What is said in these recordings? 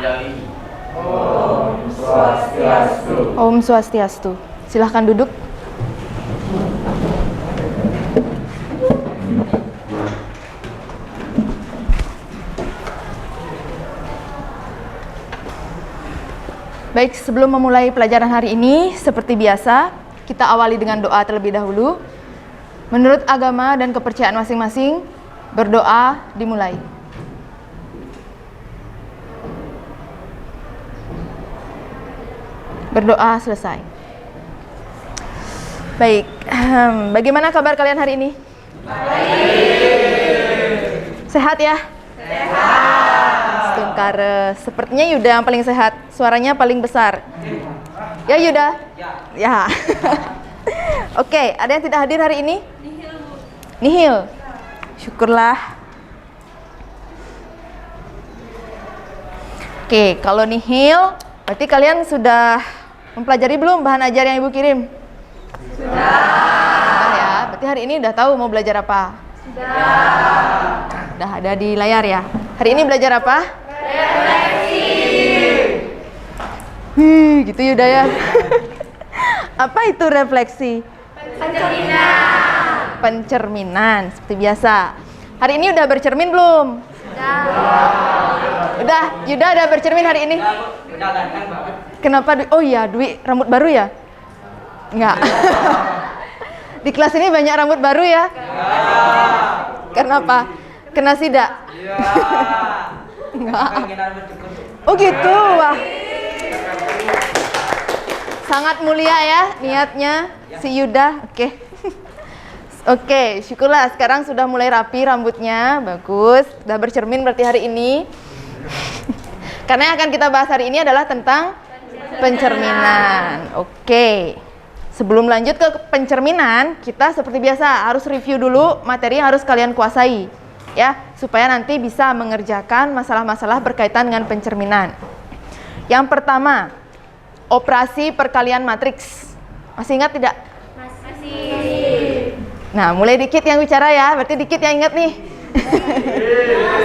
Anjali. Om Swastiastu. Om Swastiastu. Silahkan duduk. Baik, sebelum memulai pelajaran hari ini, seperti biasa, kita awali dengan doa terlebih dahulu. Menurut agama dan kepercayaan masing-masing, berdoa dimulai. Berdoa selesai. Baik, bagaimana kabar kalian hari ini? Baik. Sehat ya? Stungkare. Sepertinya Yuda yang paling sehat, suaranya paling besar. Ya Yuda? Ya. Oke, ada yang tidak hadir hari ini? Nihil, Bu. Nihil? Syukurlah. Oke, kalau nihil, berarti kalian sudah mempelajari belum bahan ajar yang Ibu kirim? Sudah ya, berarti hari ini udah tahu mau belajar apa? Sudah ada di layar ya. Hari ini belajar apa? Refleksi. Gitu Yuda ya. Apa itu refleksi? Pencerminan. Pencerminan, seperti biasa. Hari ini udah bercermin belum? Udah, Yuda udah bercermin hari ini? Udah ganteng banget. Kenapa? Oh iya, Dwi rambut baru ya? Enggak. Di kelas ini banyak rambut baru ya? Kenapa? Kena sida? Iya. Enggak. Pengen rambut cukur. Oh gitu, wah. Sangat mulia ya niatnya si Yuda. Oke. Oke, syukurlah sekarang sudah mulai rapi rambutnya, bagus. Sudah bercermin berarti hari ini. Karena yang akan kita bahas hari ini adalah tentang pencerminan. Oke. Sebelum lanjut ke pencerminan, kita seperti biasa harus review dulu materi yang harus kalian kuasai, ya, supaya nanti bisa mengerjakan masalah-masalah berkaitan dengan pencerminan. Yang pertama, operasi perkalian matriks. Masih ingat tidak? Masih. Nah, mulai dikit yang bicara ya, berarti dikit yang ingat nih.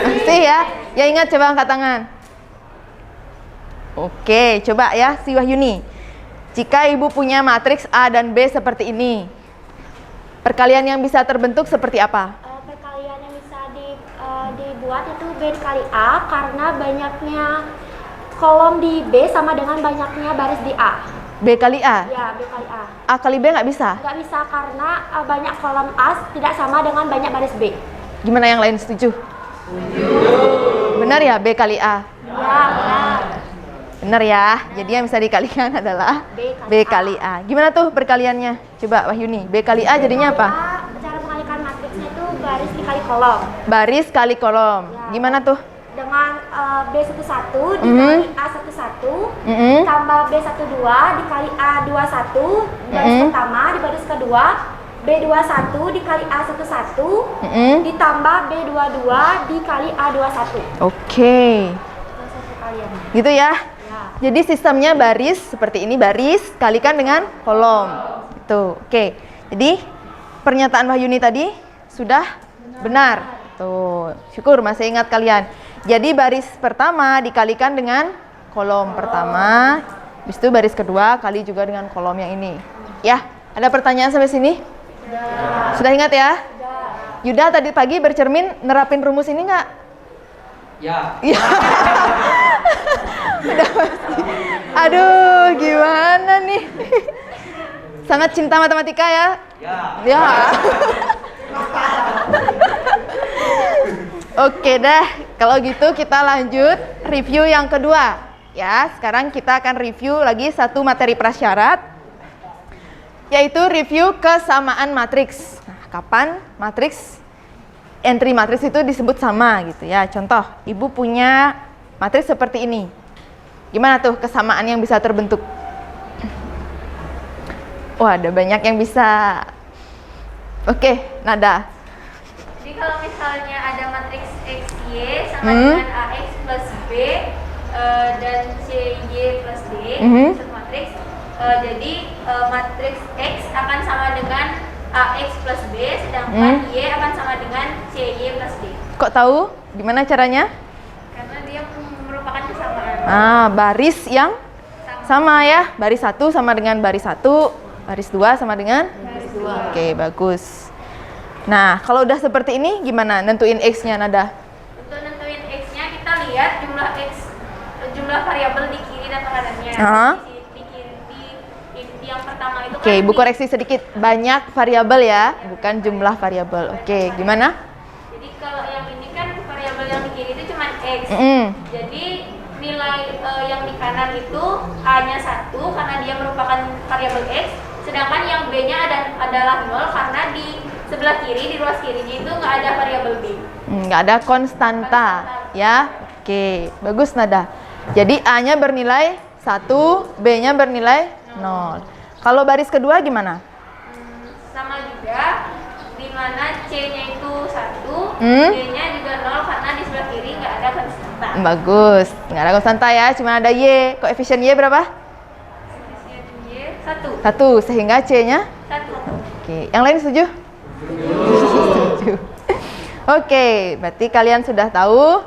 Masih ya? Yang ingat coba angkat tangan. Oke, coba ya si Wahyuni. Jika Ibu punya matriks A dan B seperti ini, perkalian yang bisa terbentuk seperti apa? Perkalian yang bisa dibuat itu B dikali A karena banyaknya kolom di B sama dengan banyaknya baris di A. B kali A? Ya, B kali A. A kali B nggak bisa? Nggak bisa karena banyak kolom A tidak sama dengan banyak baris B. Gimana yang lain setuju? Setuju. Benar ya B kali A? Ya, benar. Benar ya, jadi yang bisa dikalikan adalah B kali A. Gimana tuh perkaliannya? Coba Wahyuni, B kali A jadinya apa? Cara mengalihkan matriksnya itu baris dikali kolom. Baris kali kolom. Ya. Gimana tuh? Dengan B11 dikali A11 tambah B12 dikali A21 baris pertama di baris kedua, B21 dikali A11 ditambah B22 dikali A21. Oke. Kalian. Gitu ya? Ya. Jadi sistemnya baris seperti ini, baris kalikan dengan kolom. Itu. Oke. Jadi pernyataan Wahyuni tadi sudah benar. Tuh, syukur masih ingat kalian. Jadi baris pertama dikalikan dengan kolom pertama, habis itu baris kedua kali juga dengan kolom yang ini. Ya, ada pertanyaan sampai sini? Sudah ingat ya? Yuda tadi pagi bercermin nerapin rumus ini nggak? Ya. Ya. Udah pasti. Aduh, gimana nih? Sangat cinta matematika ya? Ya. Ya. Oke dah, kalau gitu kita lanjut review yang kedua. Ya, sekarang kita akan review lagi satu materi prasyarat, yaitu review kesamaan matriks. Nah, kapan matriks, entry matriks itu disebut sama gitu ya. Contoh, Ibu punya matriks seperti ini. Gimana tuh kesamaan yang bisa terbentuk? Wah, ada banyak yang bisa. Oke, Nada. Jadi kalau misalnya ada matriks XY sama dengan AX plus B dan CY plus D, satu matriks, jadi matriks X akan sama dengan AX plus B, sedangkan Y akan sama dengan CY plus D. Kok tahu? Gimana caranya? Karena dia merupakan kesamaan. Baris yang sama ya. Baris 1 sama dengan baris 1, baris 2 sama dengan baris 2. Oke, bagus. Nah, kalau udah seperti ini gimana nentuin X-nya, Nada? Untuk nentuin X-nya kita lihat jumlah variabel di kiri dan kanannya. Di yang pertama itu Oke, Ibu koreksi sedikit. Banyak variabel ya, bukan jumlah variabel. Oke, gimana? Jadi kalau yang ini kan variabel yang di kiri itu cuma X. Jadi nilai yang di kanan itu A-nya 1 karena dia merupakan variabel X, sedangkan yang B-nya adalah 0 karena di sebelah kiri, di ruas kirinya itu nggak ada variabel B. Nggak ada konstanta ya. Oke, bagus Nada. Jadi A-nya bernilai 1, B-nya bernilai 0. Kalau baris kedua gimana? Sama juga, di mana C-nya itu 1, B-nya juga 0 karena di sebelah kiri nggak ada konstanta. Bagus, nggak ada konstanta ya, cuma ada Y. Koefisien Y berapa? Koefisien Y 1. 1, sehingga C-nya? 1. Oke, yang lain setuju? Setuju. Oke, berarti kalian sudah tahu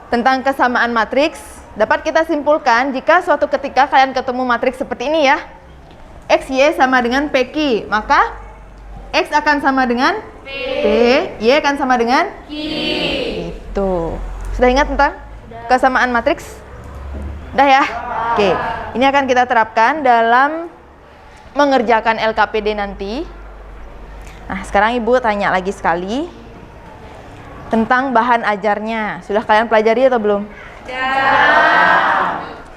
tentang kesamaan matriks. Dapat kita simpulkan jika suatu ketika kalian ketemu matriks seperti ini ya. X, Y sama dengan PQ, maka X akan sama dengan P, Y akan sama dengan Q. Itu. Sudah ingat tentang kesamaan matriks? Udah ya? Oke, ini akan kita terapkan dalam mengerjakan LKPD nanti. Nah, sekarang Ibu tanya lagi sekali tentang bahan ajarnya. Sudah kalian pelajari atau belum?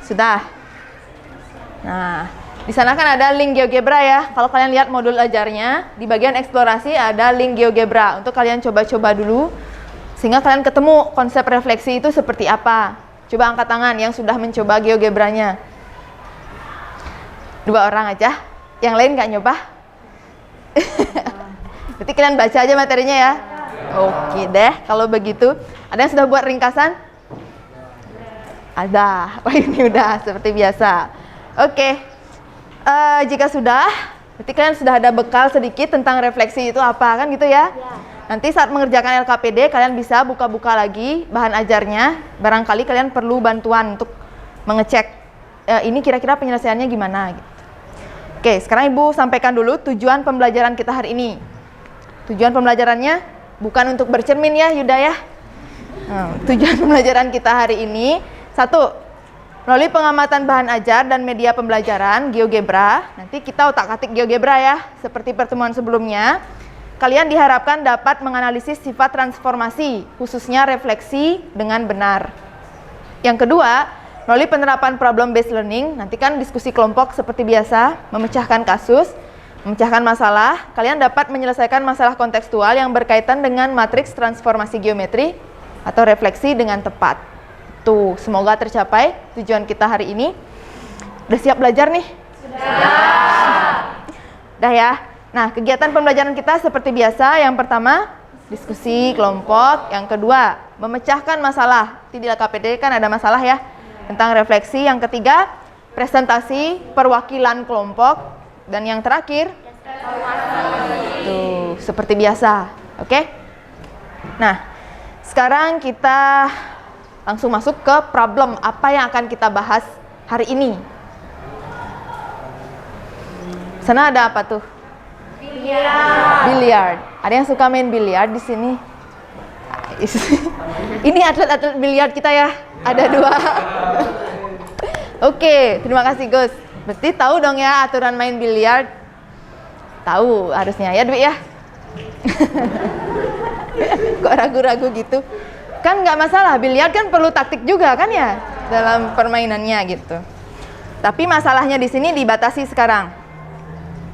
Sudah. Nah, di sana kan ada link GeoGebra ya. Kalau kalian lihat modul ajarnya, di bagian eksplorasi ada link GeoGebra untuk kalian coba-coba dulu sehingga kalian ketemu konsep refleksi itu seperti apa. Coba angkat tangan yang sudah mencoba GeoGebranya. 2 orang aja. Yang lain nggak nyoba? Berarti kalian baca aja materinya ya. Oke deh, kalau begitu. Ada yang sudah buat ringkasan? Ada. Wah, ini udah seperti biasa. Oke. Jika sudah, berarti kalian sudah ada bekal sedikit tentang refleksi itu apa, kan gitu ya? Nanti saat mengerjakan LKPD, kalian bisa buka-buka lagi bahan ajarnya. Barangkali kalian perlu bantuan untuk mengecek ini kira-kira penyelesaiannya gimana gitu. Oke, sekarang Ibu sampaikan dulu tujuan pembelajaran kita hari ini. Tujuan pembelajarannya bukan untuk bercermin ya, Yuda ya. Tujuan pembelajaran kita hari ini, 1, melalui pengamatan bahan ajar dan media pembelajaran GeoGebra. Nanti kita otak-atik GeoGebra ya, seperti pertemuan sebelumnya. Kalian diharapkan dapat menganalisis sifat transformasi, khususnya refleksi dengan benar. Yang kedua, melalui penerapan problem based learning, nanti kan diskusi kelompok seperti biasa, memecahkan kasus, memecahkan masalah. Kalian dapat menyelesaikan masalah kontekstual yang berkaitan dengan matriks transformasi geometri atau refleksi dengan tepat. Tuh, semoga tercapai tujuan kita hari ini. Udah siap belajar nih? Udah ya. Nah, kegiatan pembelajaran kita seperti biasa. Yang pertama, diskusi kelompok. Yang kedua, memecahkan masalah. Di LKPD kan ada masalah ya, tentang refleksi. Yang ketiga, presentasi perwakilan kelompok. Dan yang terakhir, tuh, seperti biasa. Oke? Nah, sekarang kita langsung masuk ke problem apa yang akan kita bahas hari ini. Sana ada apa tuh? Biliar. Ada yang suka main biliar di sini? Ini atlet-atlet biliar kita ya. Ada 2. Oke, terima kasih Gus. Berarti tahu dong ya aturan main biliar? Tahu harusnya ya, Dwi ya. Kok ragu-ragu gitu? Kan nggak masalah, biliar kan perlu taktik juga kan ya dalam permainannya gitu. Tapi masalahnya di sini dibatasi sekarang.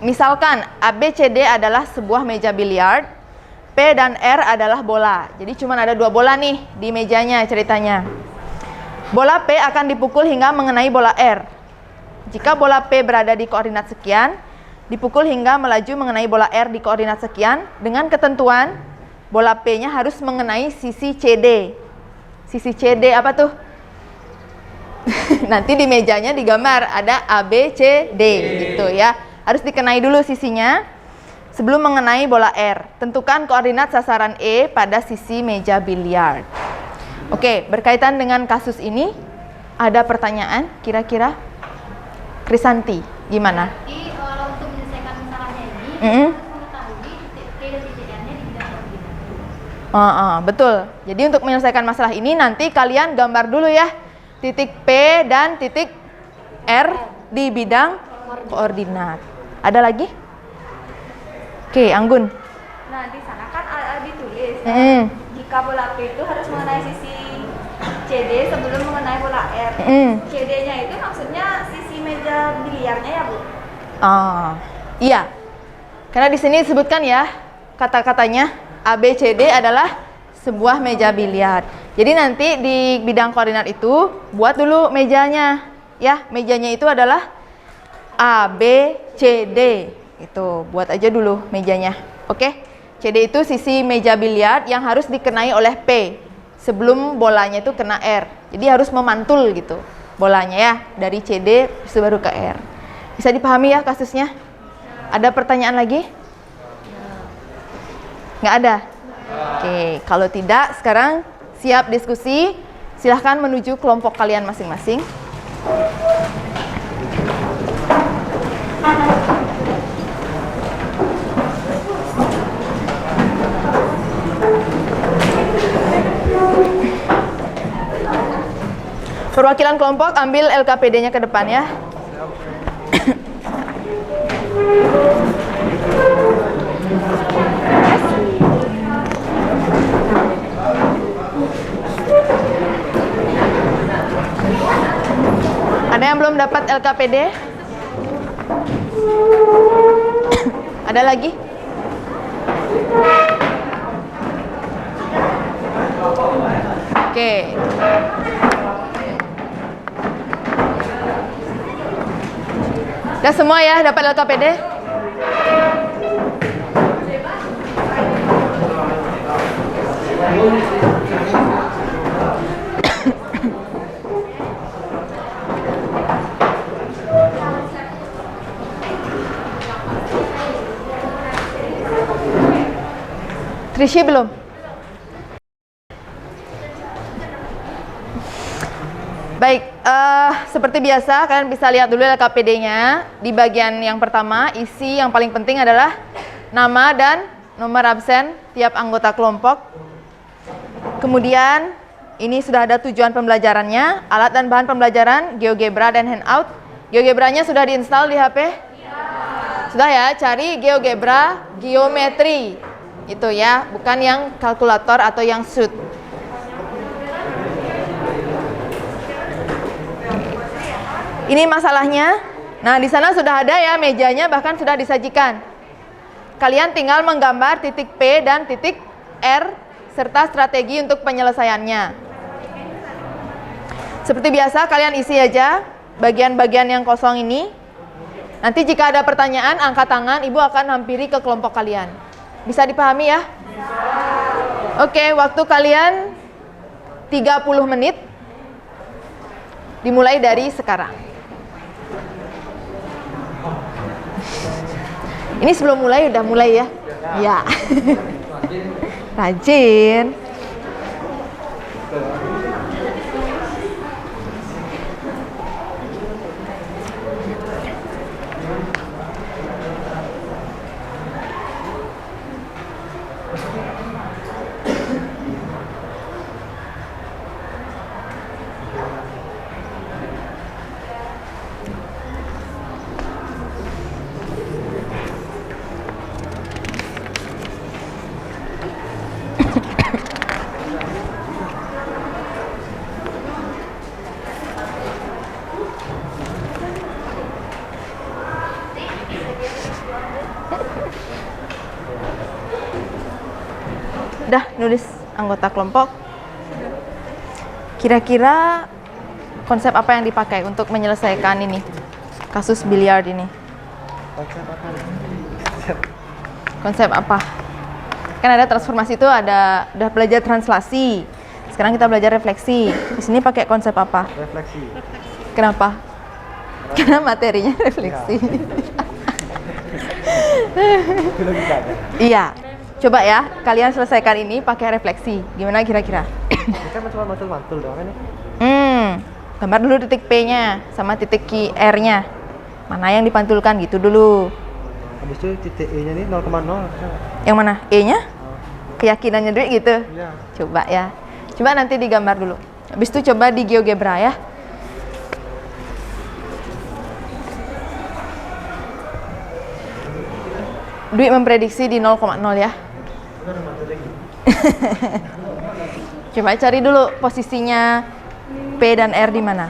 Misalkan ABCD adalah sebuah meja biliar, P dan R adalah bola. Jadi cuma ada 2 bola nih di mejanya ceritanya. Bola P akan dipukul hingga mengenai bola R. Jika bola P berada di koordinat sekian, dipukul hingga melaju mengenai bola R di koordinat sekian dengan ketentuan bola P-nya harus mengenai sisi CD. Sisi CD apa tuh? Nanti di mejanya digambar ada A, B, C, D gitu ya. Harus dikenai dulu sisinya sebelum mengenai bola R. Tentukan koordinat sasaran E pada sisi meja biliar. Oke, berkaitan dengan kasus ini, Ada pertanyaan kira-kira? Krisanti, gimana? Jadi untuk menyelesaikan masalahnya ini Mm-mm. harus mengetahui titik P dan titik N-nya di bidang koordinat. Betul. Jadi untuk menyelesaikan masalah ini nanti kalian gambar dulu ya titik P dan titik R di bidang koordinat. Ada lagi? Oke, Anggun. Nah, di sana kan ditulis jika bola P itu harus mengenai sisi CD sebelum mengenai bola R. CD-nya itu maksudnya sisi meja biliarnya ya, Bu? Iya. Karena di sini disebutkan ya kata-katanya ABCD adalah sebuah meja biliar. Jadi nanti di bidang koordinat itu buat dulu mejanya. Ya, mejanya itu adalah ABCD. Itu buat aja dulu mejanya. Oke? CD itu sisi meja biliar yang harus dikenai oleh P sebelum bolanya itu kena R. Jadi harus memantul gitu bolanya ya dari CD baru ke R. Bisa dipahami ya kasusnya? Ada pertanyaan lagi? Nggak ada? Oke, kalau tidak sekarang siap diskusi. Silahkan menuju kelompok kalian masing-masing. Perwakilan kelompok ambil LKPD-nya ke depan ya. Ada yang belum dapat LKPD? Ada lagi? Oke. Udah semua ya dapat LKPD? Trishi belum? Baik, seperti biasa kalian bisa lihat dulu LKPD-nya. Di bagian yang pertama, isi yang paling penting adalah nama dan nomor absen tiap anggota kelompok. Kemudian, ini sudah ada tujuan pembelajarannya, alat dan bahan pembelajaran, GeoGebra dan Handout. GeoGebra-nya sudah diinstal di HP? Sudah ya, cari GeoGebra geometri. Itu ya, bukan yang kalkulator atau yang shoot. Ini masalahnya. Nah, di sana sudah ada ya mejanya, bahkan sudah disajikan. Kalian tinggal menggambar titik P dan titik R serta strategi untuk penyelesaiannya. Seperti biasa kalian isi aja bagian-bagian yang kosong ini. Nanti jika ada pertanyaan, angkat tangan, Ibu akan hampiri ke kelompok kalian. Bisa dipahami ya? Oke, waktu kalian 30 menit. Dimulai dari sekarang. Ini sebelum mulai udah mulai ya? Ya. Rajin. Udah nulis anggota kelompok. Kira-kira konsep apa yang dipakai untuk menyelesaikan ini kasus biliar ini? Konsep apa? Kan ada transformasi itu ada udah belajar translasi. Sekarang kita belajar refleksi. Di sini pakai konsep apa? Refleksi. Kenapa? Karena materinya refleksi. Iya. Coba ya, kalian selesaikan ini pakai refleksi. Gimana kira-kira? Kita cuma mantul-mantul doang kan ya? Gambar dulu titik P-nya sama titik R-nya. Mana yang dipantulkan gitu dulu. Habis itu titik E-nya ini 0,0. Yang mana? E-nya? Keyakinannya dulu gitu. Iya. Coba ya. Coba nanti digambar dulu. Habis itu coba di GeoGebra ya. Dwi memprediksi di 0,0 ya. Coba cari dulu posisinya P dan R di mana.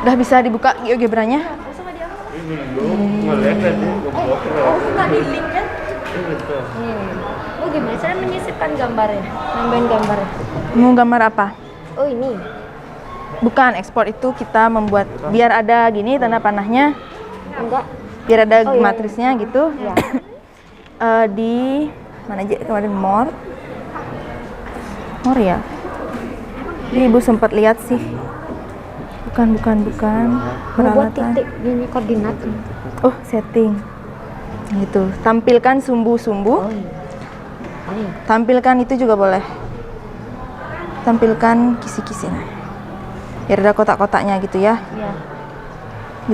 Udah bisa dibuka GeoGebra-nya? Nggak di link kan? Oh gimana cara menyisipkan gambarnya? Nambahin gambarnya? Mau gambar apa? Oh ini. Bukan, ekspor itu kita membuat biar ada gini tanda panahnya, Enggak. biar ada Oh, iya, matrisnya gitu. Iya. Di mana aja kemarin more ya. Ini ibu sempat lihat sih. Bukan Mau buat titik ini koordinat. Oh, setting. Gitu. Tampilkan sumbu-sumbu. Oh iya. Oh iya. Tampilkan itu juga boleh. Tampilkan kisi-kisi. Biar ada kotak-kotaknya gitu ya. Iya.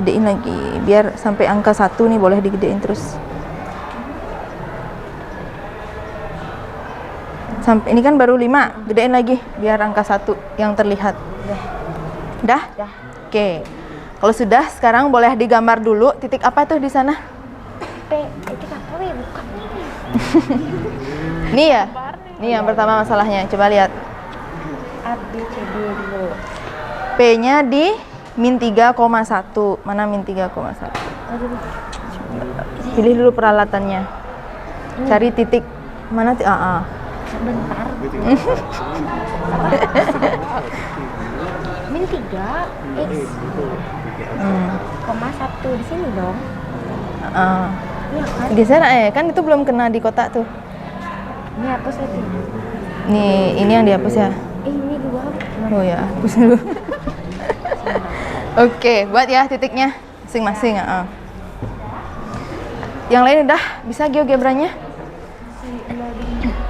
Gedein lagi. Biar sampai angka 1 nih boleh digedein terus. Sampai ini kan baru 5, gedein lagi biar angka 1 yang terlihat. Udah? Dah. Oke. Kalau sudah, sekarang boleh digambar dulu titik apa tuh di sana? P titik apa ya bukan? Nih ya. Nih yang pertama masalahnya. Coba lihat. A B C D dulu. P-nya di min 3,1. Mana min 3,1? Aduh. Pilih dulu peralatannya. Cari titik mana Sebentar. Min 3 X koma 1 di sini dong. Iya kan? Geser kan itu belum kena di kotak tuh. Ini hapus lagi. Nih, ini yang dihapus ya. Ini dua. Oh ya, hapus dulu. Oke, buat ya titiknya masing-masing. Yang lain udah bisa GeoGebra-nya?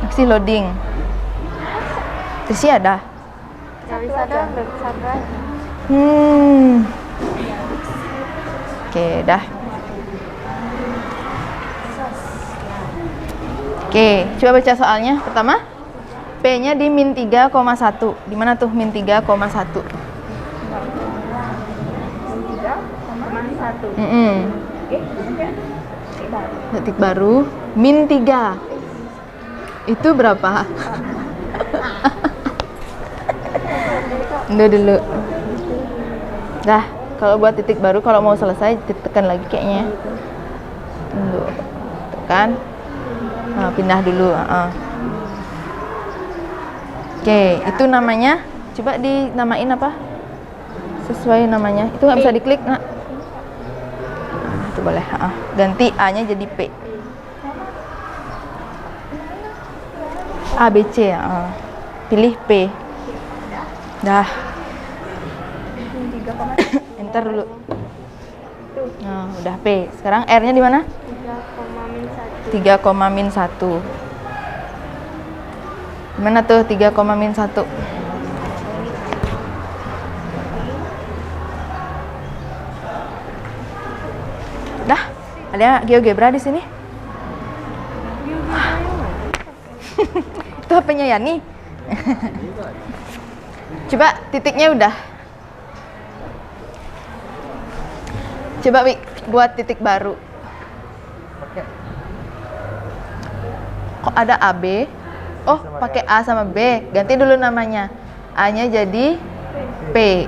Masih loading. Terus ada. Nggak bisa dong, satu aja. Oke, dah. Oke, coba baca soalnya. Pertama, P-nya di min 3,1. Di mana tuh min 3,1? 3,1. Oke, Detik baru. Min 3. Itu berapa? Dulu. Dah, kalau buat titik baru, kalau mau selesai, tekan lagi kayaknya. Tunggu. Tekan. Nah, pindah dulu. Oke, itu namanya. Coba dinamain apa? Sesuai namanya. Itu nggak bisa diklik, nak. Nah, itu boleh. Ganti A-nya jadi P. A, B, C ya. Pilih P. Dah. Enter dulu. Nah, udah P. Sekarang R-nya di mana? 3,-1. Mana tuh 3,-1? Dah, ada GeoGebra di sini. Itu HP-nya Yani. Coba titiknya udah. Coba Wi, buat titik baru. Kok ada AB? Oh, pakai A sama B. Ganti dulu namanya. A-nya jadi P.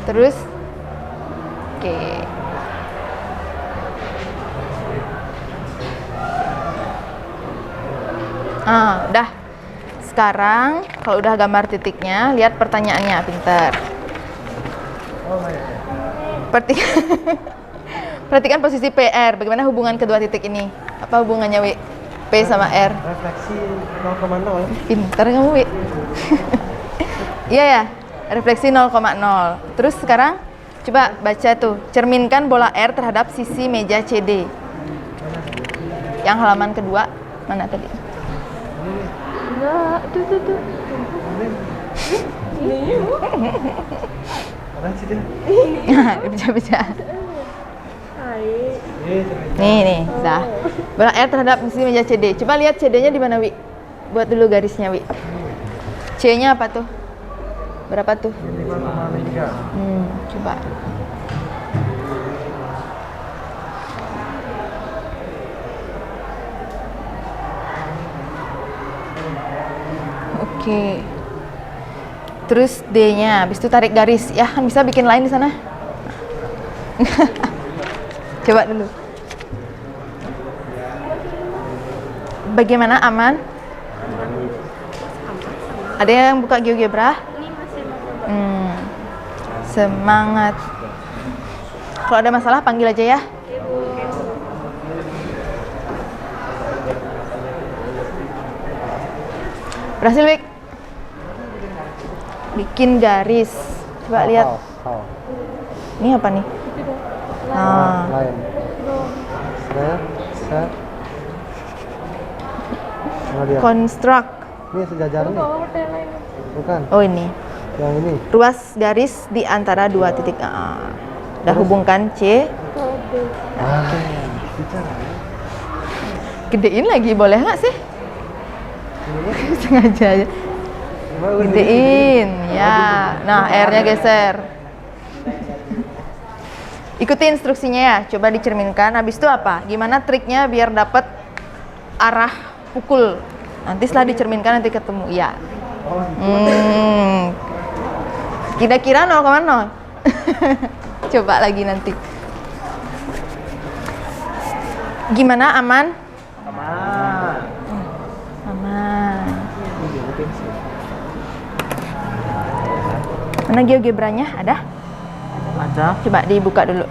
Terus oke. Udah. Sekarang kalau udah gambar titiknya, lihat pertanyaannya, pinter. Perhatikan posisi PR. Bagaimana hubungan kedua titik ini? Apa hubungannya, Wi? P sama R. Refleksi 0,0. Pinter kamu, Wi. Iya ya, refleksi 0,0. Terus sekarang Coba baca tuh. Cerminkan bola R terhadap sisi meja CD. Yang halaman kedua mana tadi? Enggak, tuh. Apaan sih dia? Baca-baca. Iya, Nih, dah. Bola R terhadap sisi meja CD. Coba lihat CD-nya di mana, Wi? Buat dulu garisnya, Wi. C-nya apa tuh? Berapa tuh? 5,3. Coba. Oke. Terus D-nya, habis itu tarik garis. Ya, kan bisa bikin lain di sana. Coba dulu. Bagaimana, aman? Ada yang buka GeoGebra? Ini masih mau Semangat. Kalau ada masalah panggil aja ya. Berhasil, Wik. Bikin garis. Coba lihat. How? Ini apa nih? Nah, Lain. Set. Mana dia? construct. Ini sejajar nih. Bukan. Oh, ini. Yang ini. Ruas garis di antara dua titik. Udah hubungkan C. Bicara. Gedein lagi, boleh nggak sih? Sengaja aja. Gedein, ya. Nah, R-nya geser. Ikuti instruksinya ya. Coba dicerminkan. Habis itu apa? Gimana triknya biar dapat arah pukul? Nanti setelah dicerminkan nanti ketemu. Ya. Kira-kira 0,0. Coba lagi nanti. Gimana, aman? Aman. Mana GeoGebra-nya? Ada? Ada. Coba dibuka dulu.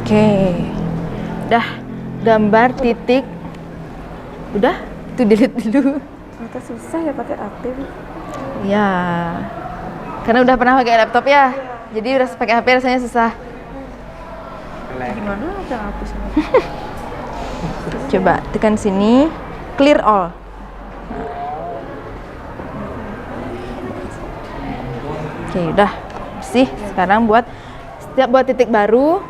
Oke. Udah gambar titik. Udah? Itu delete dulu. Ternyata susah ya pakai HP. Ya. Karena udah pernah pakai laptop ya. Jadi udah pakai HP rasanya susah. Gimana cara hapusnya? Coba tekan sini, clear all. Oke, udah bersih. Sekarang setiap buat titik baru,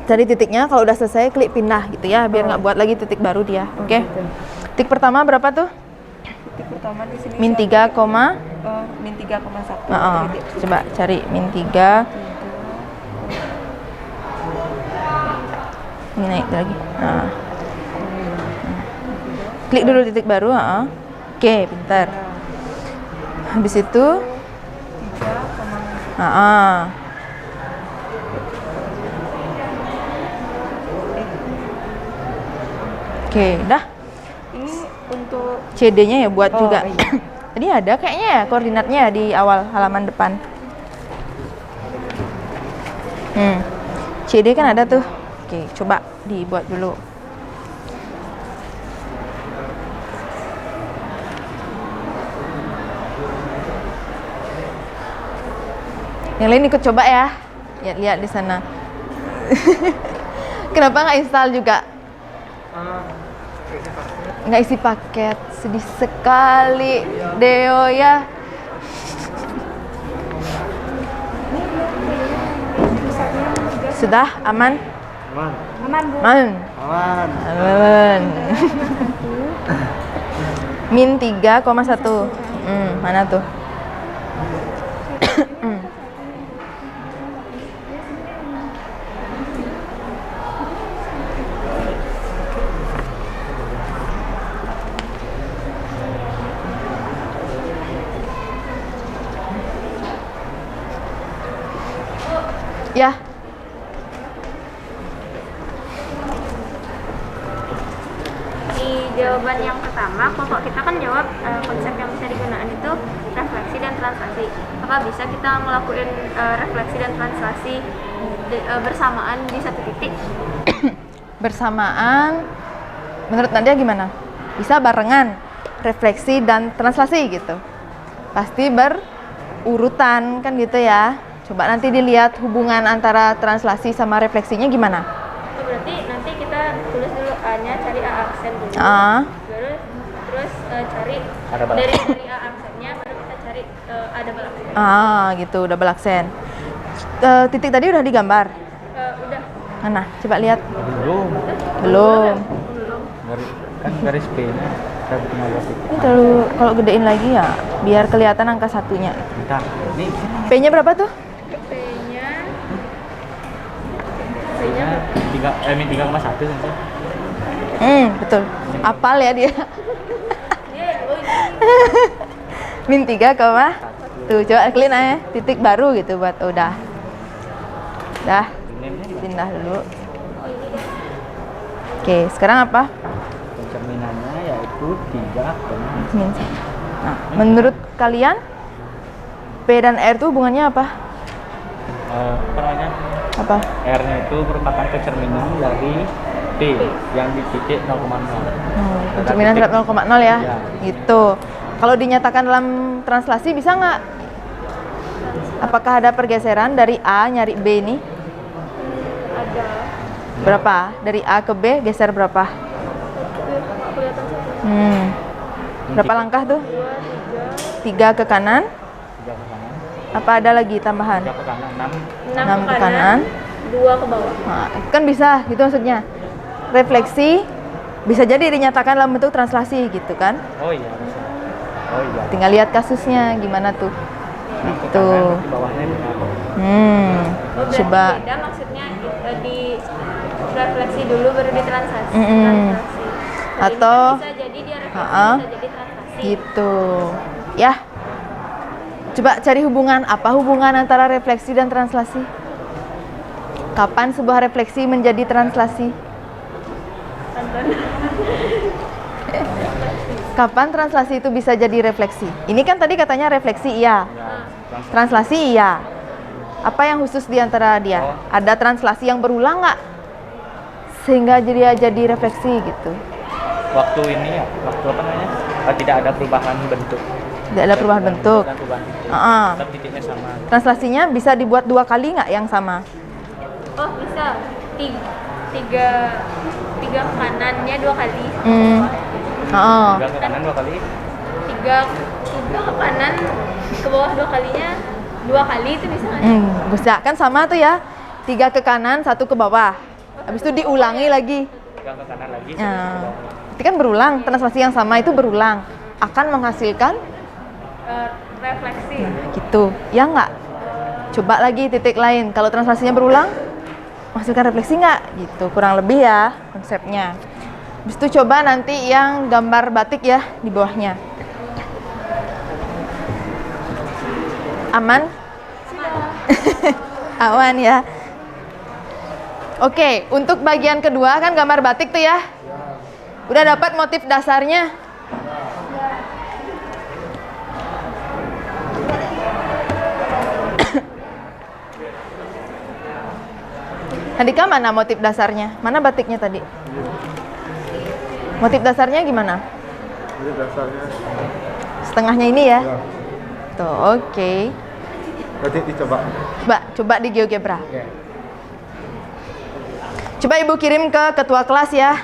cari titiknya. Kalau udah selesai, klik pindah gitu ya, biar nggak buat lagi titik baru dia. Oke. Titik pertama berapa tuh? Titik pertama di sini Min 3, min 3,1. coba cari min 3. Ini naik lagi. Nah. Klik dulu titik baru. Oke, pintar. Habis itu Oke, udah. Ini untuk CD-nya ya buat juga. iya. Tadi ada kayaknya ya koordinatnya di awal halaman depan. CD kan ada tuh. Oke, coba dibuat dulu. Yang lain ikut coba ya. Lihat di sana. Kenapa nggak install juga? Nggak isi paket, sedih sekali. Deo ya. Sudah aman? aman, Bu. Aman. Min 3,1. Mana tuh? Ya. Di jawaban yang pertama, kelompok kita kan jawab konsep yang bisa digunakan itu refleksi dan translasi. Apa bisa kita ngelakuin refleksi dan translasi bersamaan di satu titik? Bersamaan, menurut Nadia gimana? Bisa barengan refleksi dan translasi gitu. pasti berurutan kan gitu ya. Coba nanti dilihat hubungan antara translasi sama refleksinya gimana. Oh, berarti nanti kita tulis dulu A-nya, cari A aksen dulu. Baru terus cari dari A aksennya baru kita cari A double aksen. Gitu, double aksen. Titik tadi udah digambar. Udah. Mana? Coba lihat. Belum. Belum. Kan garis P-nya saya bikin agak titik. Ini terlalu kalau gedein lagi ya, biar kelihatan angka satunya. Bentar. Nih, P-nya berapa tuh? P-nya 3,1 sensei. Betul. Apal ya dia. Min 3, tuh coba clean aja, titik baru gitu buat udah. Pindah dulu. Oke, sekarang apa? Pencerminannya yaitu 3, Min. Nah, menurut kalian P dan R itu hubungannya apa? apa namanya? Apa? R-nya itu merupakan pencerminan dari P yang di titik 0,0. Pencerminan terhadap 0,0 ya? Ya. Gitu. Kalau dinyatakan dalam translasi bisa nggak? Apakah ada pergeseran dari A nyari B ini? ada Berapa? Dari A ke B geser berapa? kelihatan satu. Berapa langkah tuh? 3 ke kanan. 3 ke kanan, Apa ada lagi tambahan? 3 ke kanan, 6. 6 ke kanan. 2 ke bawah. Nah, kan bisa gitu maksudnya. Refleksi bisa jadi dinyatakan dalam bentuk translasi gitu kan? Oh iya, bisa. Oh iya. Tinggal lihat kasusnya gimana tuh. Nah, ke Gitu. kanan, di bawahnya benar. Oh, berarti Coba. beda maksudnya di refleksi dulu baru ditranslasi. Mm-mm. Translasi. Kalau ini Atau- kan bisa jadi dia refleksi, Ha-ha. bisa jadi translasi. Gitu. Ya. Coba cari hubungan, apa hubungan antara refleksi dan translasi? Kapan sebuah refleksi menjadi translasi? Kapan translasi itu bisa jadi refleksi? Ini kan tadi katanya refleksi iya. Translasi iya. Apa yang khusus di antara dia? Ada translasi yang berulang nggak? Sehingga jadi refleksi gitu. Waktu ini ya, waktu apa namanya? Tidak ada perubahan bentuk. Tidak ada perubahan bentuk. Bukan perubahan titik. Ah. Tetap titiknya sama. Translasinya bisa dibuat 2 kali nggak yang sama? Oh, bisa. Tiga ke kanannya 2 kali. Oh. 3 ke kanan 2 kali. Tiga ke kanan ke bawah 2 kalinya 2 kali itu bisa nggak? Bisa kan sama tuh ya. 3 ke kanan, 1 ke bawah. Habis itu diulangi lagi. 3 ke kanan lagi. Nah, itu kan berulang. Translasi yang sama itu berulang. Akan menghasilkan Refleksi. gitu. Ya nggak? Coba lagi titik lain. Kalau translasinya berulang, menghasilkan refleksi nggak? Gitu. Kurang lebih ya konsepnya. Habis itu coba nanti yang gambar batik ya di bawahnya. Aman? Aman ya. Oke, untuk bagian kedua kan gambar batik tuh ya. Udah dapat motif dasarnya? Handika mana motif dasarnya? Mana batiknya tadi? Motif dasarnya gimana? Ini dasarnya. Setengahnya ini ya? Tuh, oke. Nanti dicoba. Coba di GeoGebra. Coba Ibu kirim ke ketua kelas ya.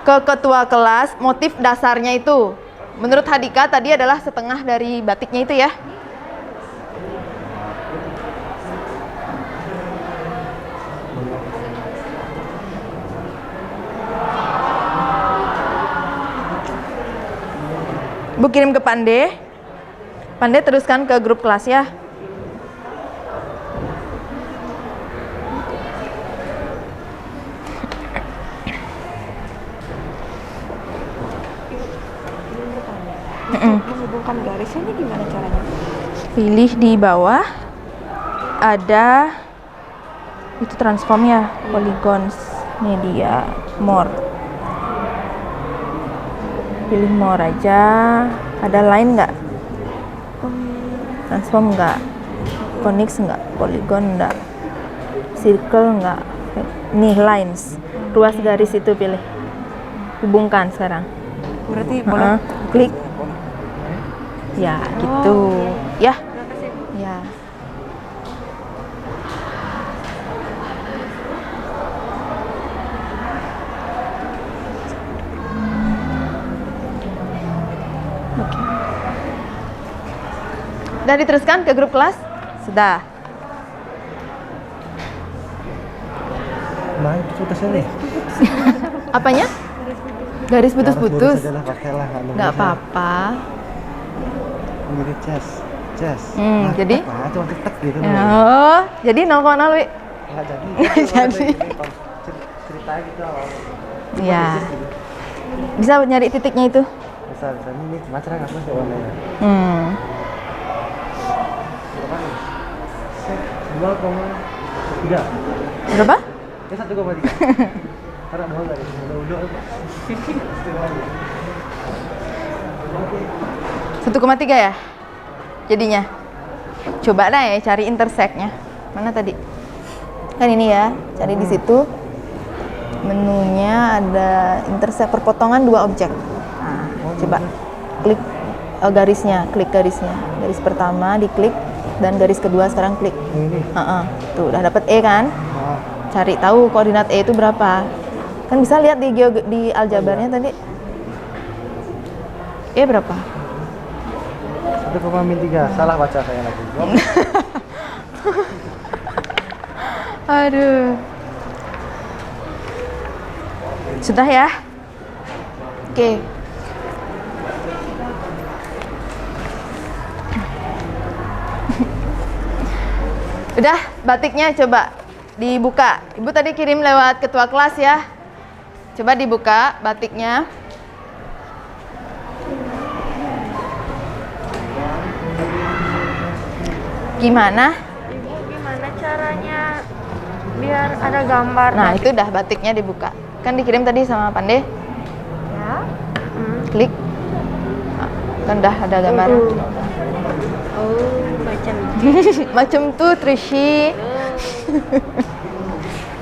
Ke ketua kelas, motif dasarnya itu. Menurut Handika tadi adalah setengah dari batiknya itu ya. Bu kirim ke Pande. Pande teruskan ke grup kelas ya. Menghubungkan garisnya ini gimana caranya? Pilih di bawah ada itu transformnya, polygons, media, more. Pilih more aja. Ada line nggak? Transform nggak? Connect nggak? Polygon nggak? Circle nggak? Nih lines. Ruas garis itu pilih. Hubungkan sekarang. Berarti Klik. Ya, gitu. Ya. Ya. Oke. Sudah diteruskan ke grup kelas? Sudah. Nah, itu putusnya nih. Apanya? Garis putus-putus. Adalah pakailah Nggak apa-apa. Mirip jazz. Jadi? Apa? Cuma tek gitu. Oh, jadi 0,0 Wi. Nggak jadi. Nggak jadi. Cerita gitu awalnya. Iya. Bisa nyari titiknya itu? Bisa. Ini macam apa sih warnanya? Berapa nih? 2,3. Berapa? Ya 1,3. Karena mau nggak dari udah. 1,3 ya? Jadinya. Coba lah ya cari intersect-nya. Mana tadi? Kan ini ya, cari di situ. Menunya ada intersect perpotongan dua objek. Nah, coba klik garisnya, klik garisnya. Garis pertama diklik dan garis kedua sekarang klik. Ini. Tuh, udah dapet E kan? Cari tahu koordinat E itu berapa. Kan bisa lihat di aljabarnya tadi. E berapa? 1,3. Salah baca saya lagi. Aduh. Sudah ya? Oke. Udah, batiknya coba dibuka. Ibu tadi kirim lewat ketua kelas ya. Coba dibuka batiknya. Gimana? Ibu, gimana caranya biar ada gambar? Nah, itu udah batiknya dibuka. Kan dikirim tadi sama Pande. Ya. Klik. Nah, kan udah ada gambar. Oh, macam Macam tuh Trishi.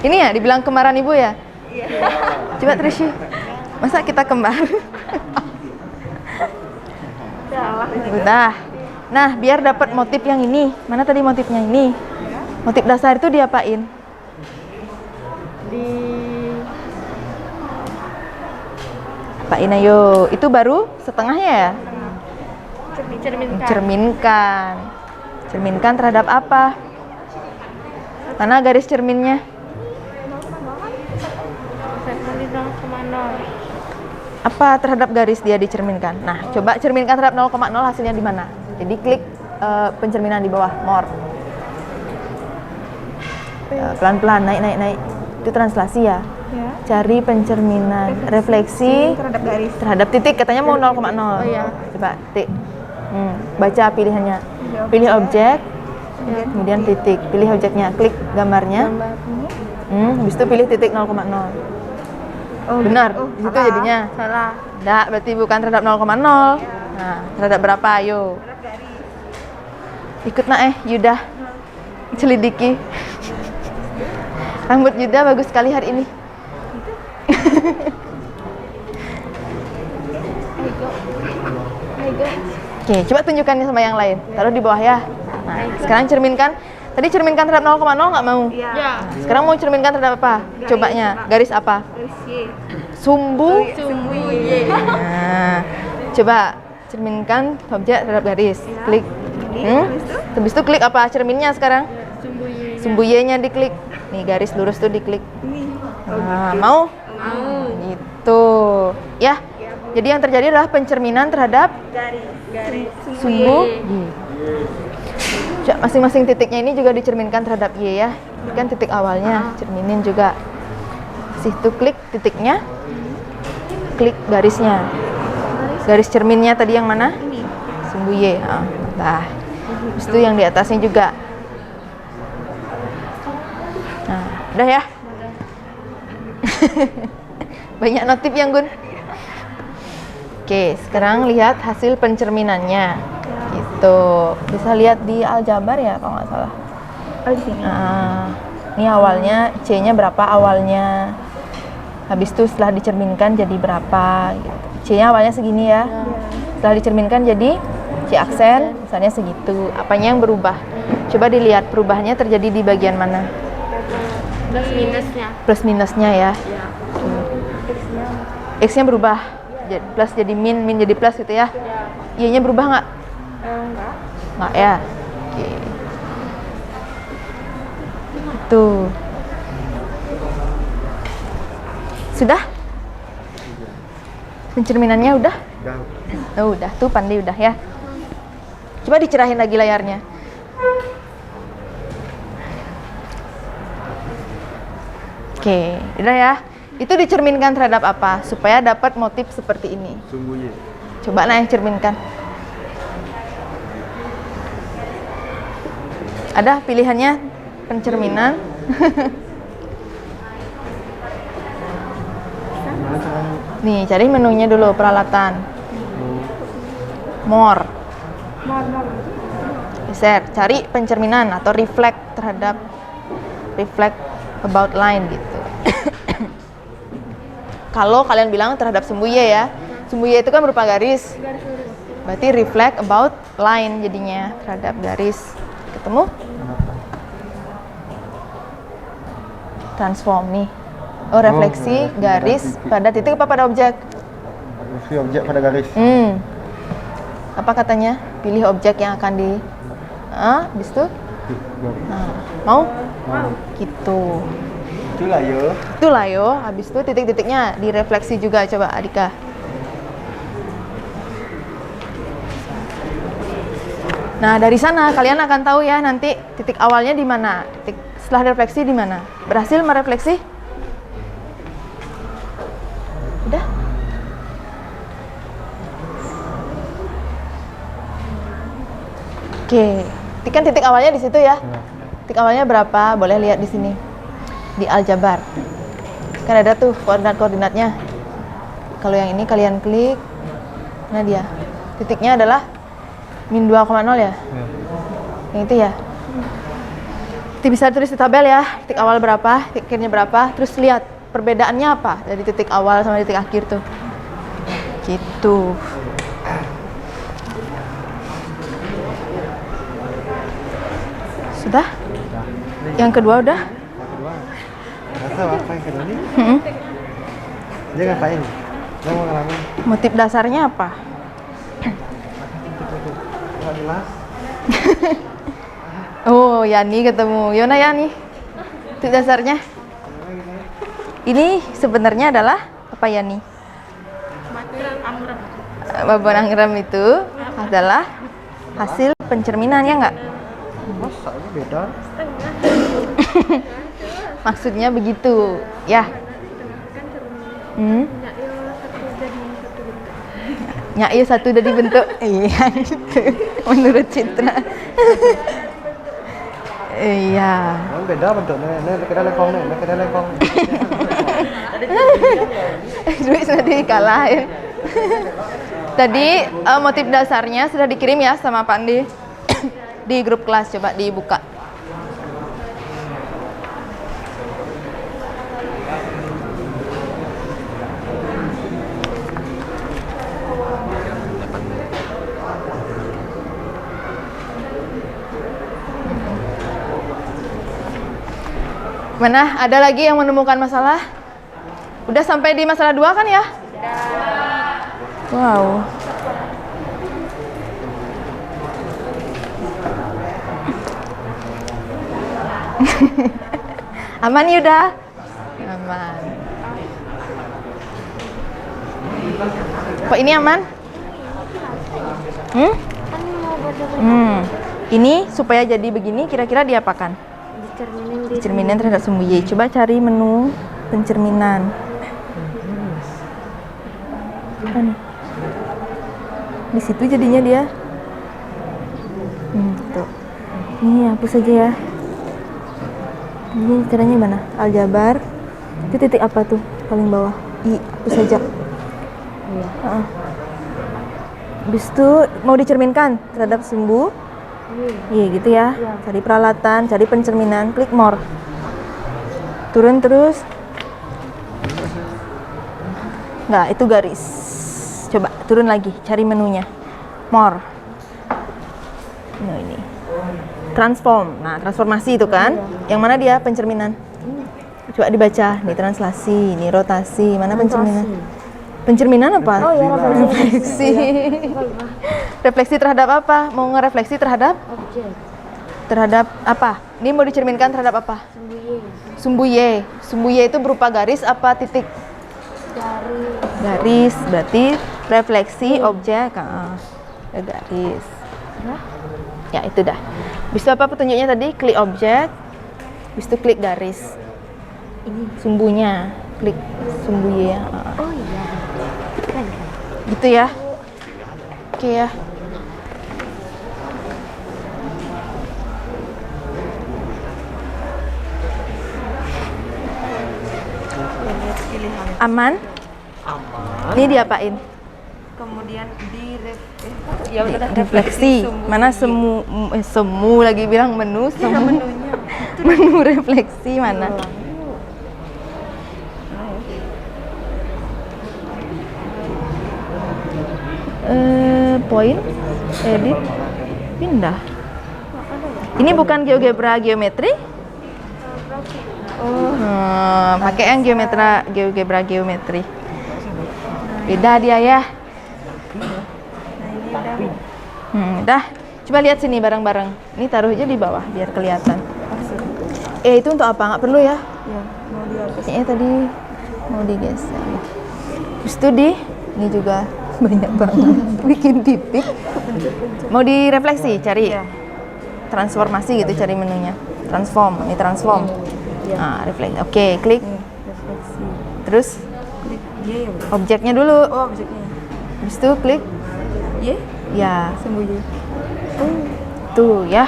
Ini ya dibilang kembaran ibu ya? Coba Trishi. Masa kita kembar? Udah. Nah, biar dapat motif yang ini. Mana tadi motifnya ini? Motif dasar itu diapain? Apain ayo. Itu baru setengahnya ya? Cerminkan. Cerminkan terhadap apa? Mana garis cerminnya? Apa terhadap garis dia dicerminkan? Nah, coba cerminkan terhadap 0,0 hasilnya di mana? Jadi klik pencerminan di bawah, more. Pelan-pelan, naik. Itu translasi ya? Ya. Cari pencerminan, refleksi Terhadap garis. terhadap titik, katanya mau 0,0. Oh iya. Coba titik. Baca pilihannya. Pilih objek, kemudian titik. Pilih objeknya, klik gambarnya. Habis itu pilih titik 0,0. Oh, benar, di situ jadinya. Salah. Enggak, berarti bukan terhadap 0,0. Nah, terhadap berapa? Ayo. Ikut Yuda. Selidiki. Rambut Yuda bagus sekali hari ini. Oke, coba tunjukkannya sama yang lain. Taruh di bawah ya. Nah, sekarang cerminkan. Tadi cerminkan terhadap 0,0 nggak mau? Ya. Sekarang mau cerminkan terhadap apa? Cobanya. Garis apa? Garis Y. Sumbu. Y. Nah, coba cerminkan objek terhadap garis. Klik. Habis itu klik apa cerminnya sekarang? Sumbu Y-nya diklik. Nih garis lurus tuh diklik. Nah, mau? Mau. Gitu. Ya. Jadi yang terjadi adalah pencerminan terhadap Garis. sumbu Y. Masing-masing titiknya ini juga dicerminkan terhadap Y ya. Ini kan titik awalnya, cerminin juga. Situ klik titiknya. Klik garisnya. Garis cerminnya tadi yang mana? Sumbu Y. Nah, habis itu yang di atasnya juga. Nah, udah ya? Banyak notif yang Gun. Oke, sekarang lihat hasil pencerminannya. Gitu. Bisa lihat di aljabar ya kalau nggak salah. Oh, di sini. Nah, ini awalnya C-nya berapa awalnya. Habis itu setelah dicerminkan jadi berapa gitu. C-nya awalnya segini ya. Setelah dicerminkan jadi C aksen misalnya segitu. Apanya yang berubah? Coba dilihat perubahannya terjadi di bagian mana? Plus minusnya. Plus minusnya ya. X-nya berubah. Plus jadi min, min jadi plus gitu ya. Y-nya berubah nggak? Enggak. Nggak ya. Oke. Tuh. Sudah? Pencerminannya udah? Oh, udah. Tuh Pandi udah ya. Coba dicerahin lagi layarnya. Oke, udah ya. Itu dicerminkan terhadap apa? Supaya dapat motif seperti ini. Sungguhnya. Coba Naya cerminkan. Ada pilihannya pencerminan. Nih, cari menunya dulu, peralatan. More. Geser, cari pencerminan atau reflect terhadap reflect about line gitu. Kalau kalian bilang terhadap sumbu Y ya. Sumbu Y itu kan berupa garis. Berarti reflect about line jadinya terhadap garis. Ketemu? Transform nih. Oh, refleksi garis pada titik apa pada objek? Refleksi objek pada garis. Apa katanya? Pilih objek yang akan di habis itu? Nah, mau? Gitu. Itulah yo. Itulah yo, habis itu titik-titiknya direfleksi juga, coba Adika. Nah, dari sana kalian akan tahu ya nanti titik awalnya di mana, titik setelah refleksi di mana. Berhasil merefleksi? Udah? Oke, kan titik awalnya di situ ya. Titik awalnya berapa? Boleh lihat di sini. Di aljabar. Kan ada tuh koordinat-koordinatnya. Kalau yang ini kalian klik. Nah dia. Titiknya adalah min 2,0 ya. Yang itu ya. Nanti bisa tulis di tabel ya. Titik awal berapa, titik akhirnya berapa. Terus lihat perbedaannya apa dari titik awal sama titik akhir tuh. Gitu. Sudah? Yang kedua udah? Rasa apa yang kedua nih? Dia ngapain? Dia mau ngalamin. Motif dasarnya apa? Nggak jelas. Oh, Yani ketemu. Yona Yani. Motif dasarnya? Ini sebenarnya adalah apa Yani? Babon anggrem itu adalah hasil pencerminan ya nggak? Masa ini beda? Maksudnya begitu, ya. Nyak satu dari bentuk. Iya gitu. Menurut Citra. Iya. Yang beda bentuknya. Ini kira lekong nih, ini kira lekong. Duit sudah dikalahin. Tadi motif dasarnya sudah dikirim ya sama Pak Andi di grup kelas, coba dibuka. Mana? Ada lagi yang menemukan masalah? Udah sampai di masalah 2 kan ya? Wow. Aman Yuda? Aman. Kok ini aman? Kan mau berdua Ini supaya jadi begini kira-kira diapakan? Cerminan terhadap sumbu Y. Coba cari menu pencerminan. Apa nih? Di situ jadinya dia. Tuh. Ini hapus saja ya. Ini caranya gimana? Aljabar. Itu titik apa tuh? Paling bawah. I, hapus saja. Iya. Habis itu mau dicerminkan terhadap sumbu. Iya gitu ya. Cari peralatan, cari pencerminan, klik more. Turun terus. Nggak, itu garis. Coba turun lagi, cari menunya. More. Nah, ini. Transform. Nah, transformasi itu kan. Yang mana dia pencerminan? Coba dibaca. Nih translasi, nih rotasi. Mana pencerminan? Pencerminan apa? Oh ya, Refleksi. Refleksi terhadap apa? Mau ngerefleksi terhadap? Objek. Terhadap apa? Ini mau dicerminkan terhadap apa? Sembuye. Sumbuye. Sumbuye itu berupa garis apa titik? Garis. Berarti refleksi objek. Garis. Ya itu dah. Habis itu apa petunjuknya tadi? Klik objek. Habis itu klik garis. Ini sumbunya. Klik sumbuye ya. Oh iya. Keren. Gitu ya. Oke ya. Aman? Aman. Ini diapain? Kemudian Refleksi. Mana semu lagi bilang menu semu. Menu refleksi mana? Poin, edit, pindah. Ini bukan GeoGebra geometri? Oh, pakai yang GeoGebra geometri. Beda dia ya. Dah. Coba lihat sini bareng-bareng. Ini taruh aja di bawah biar kelihatan. Itu untuk apa? Nggak perlu ya? ya mau dihapus. Kayaknya tadi mau digeser. Terus itu ini juga banyak banget. Bikin titik. Mau direfleksi, cari transformasi gitu, cari menunya. Transform, ini transform. Nah, refleksi. Oke, klik. Refleksi. Terus Klik Y ya, Bro? objeknya dulu. Oh, objeknya. Habis itu klik. Y? Ya, Sembunyi. tuh ya.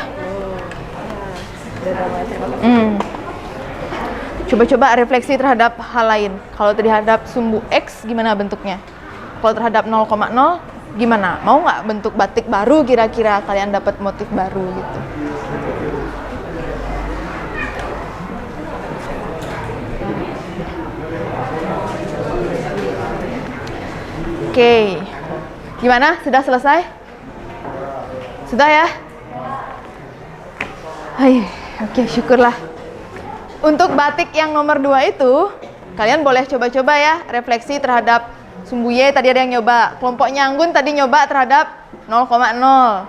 Coba-coba refleksi terhadap hal lain. Kalau terhadap sumbu X gimana bentuknya? Kalau terhadap 0,0 gimana? Mau nggak bentuk batik baru kira-kira kalian dapat motif baru gitu? Oke. Gimana? Sudah selesai? Sudah ya? Hai, oke, syukurlah. Untuk batik yang nomor 2 itu, kalian boleh coba-coba ya, refleksi terhadap sumbu Y, tadi ada yang nyoba. Kelompok Nyanggun tadi nyoba terhadap 0,0.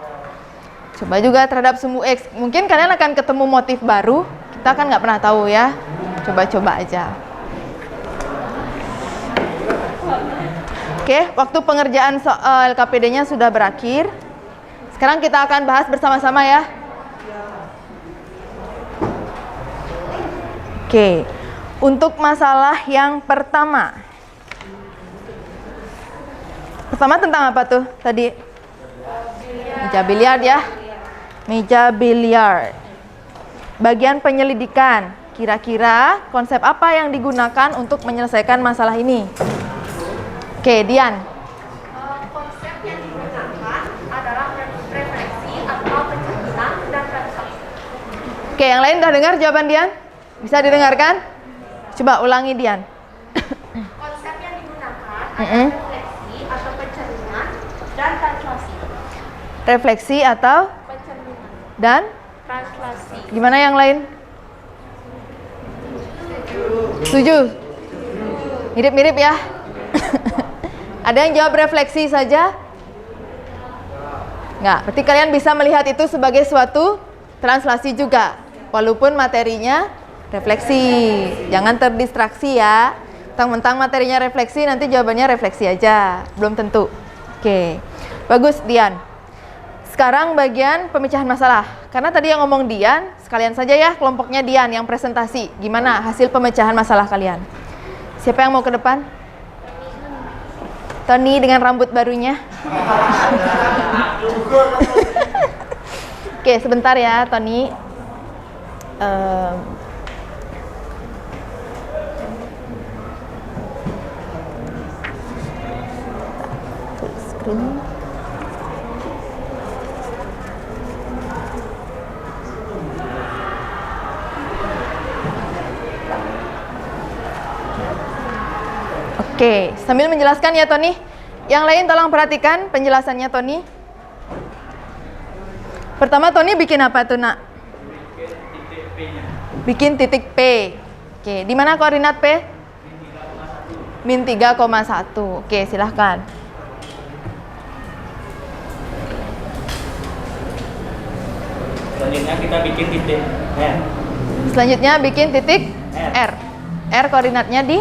Coba juga terhadap sumbu X. Mungkin kalian akan ketemu motif baru, kita kan nggak pernah tahu ya. Coba-coba aja. Oke, waktu pengerjaan soal LKPD-nya sudah berakhir. Sekarang kita akan bahas bersama-sama ya. Oke, untuk masalah yang pertama. Pertama tentang apa tuh tadi? Meja biliar ya. Meja biliar. Bagian penyelidikan. Kira-kira konsep apa yang digunakan untuk menyelesaikan masalah ini? Oke, Dian. Konsep yang digunakan adalah refleksi atau pencerminan dan refleksi. Oke, yang lain udah dengar jawaban Dian? Bisa didengarkan? Coba ulangi Dian. Konsep yang digunakan adalah refleksi atau pencerminan dan translasi. Refleksi atau Pencerminan, dan translasi. gimana yang lain? Setuju? Mirip-mirip ya? Ada yang jawab refleksi saja? Nggak, berarti kalian bisa melihat itu sebagai suatu translasi juga. Walaupun materinya refleksi. Jangan terdistraksi ya. Mentang-mentang materinya refleksi, nanti jawabannya refleksi aja. Belum tentu. Oke, bagus Dian. Sekarang bagian pemecahan masalah. Karena tadi yang ngomong Dian, sekalian saja ya kelompoknya Dian yang presentasi. Gimana hasil pemecahan masalah kalian? Siapa yang mau ke depan? Tony dengan rambut barunya. Oke, sebentar ya Tony. Full screen. Oke, sambil menjelaskan ya Tony. Yang lain tolong perhatikan penjelasannya Tony. Pertama Tony bikin apa tuh, Nak? Bikin titik P. Oke, di mana koordinat P? Min 3,1. Oke, silahkan. Selanjutnya kita bikin titik R. Selanjutnya bikin titik R. R koordinatnya di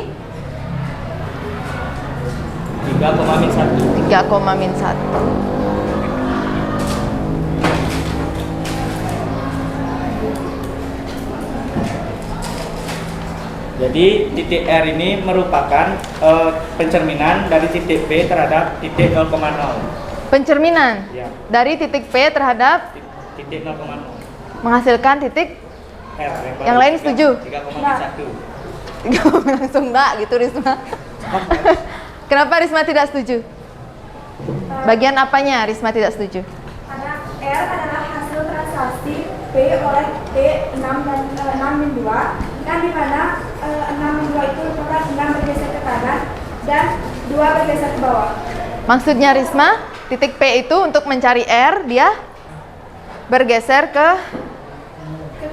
3,-1. 3,-1. Jadi titik R ini merupakan pencerminan dari titik P terhadap titik 0,0. Pencerminan Ya, dari titik P terhadap titik 0,0. menghasilkan titik R. Yang lain setuju? 3,1. langsung enggak gitu Risma. Kenapa Risma tidak setuju? Bagian apanya Risma tidak setuju? Karena R adalah hasil translasi P oleh P 6 dan 6 min 2, kan di mana 6 min 2 itu merupakan 6 bergeser ke kanan dan 2 bergeser ke bawah. Maksudnya Risma, titik P itu untuk mencari R, dia bergeser ke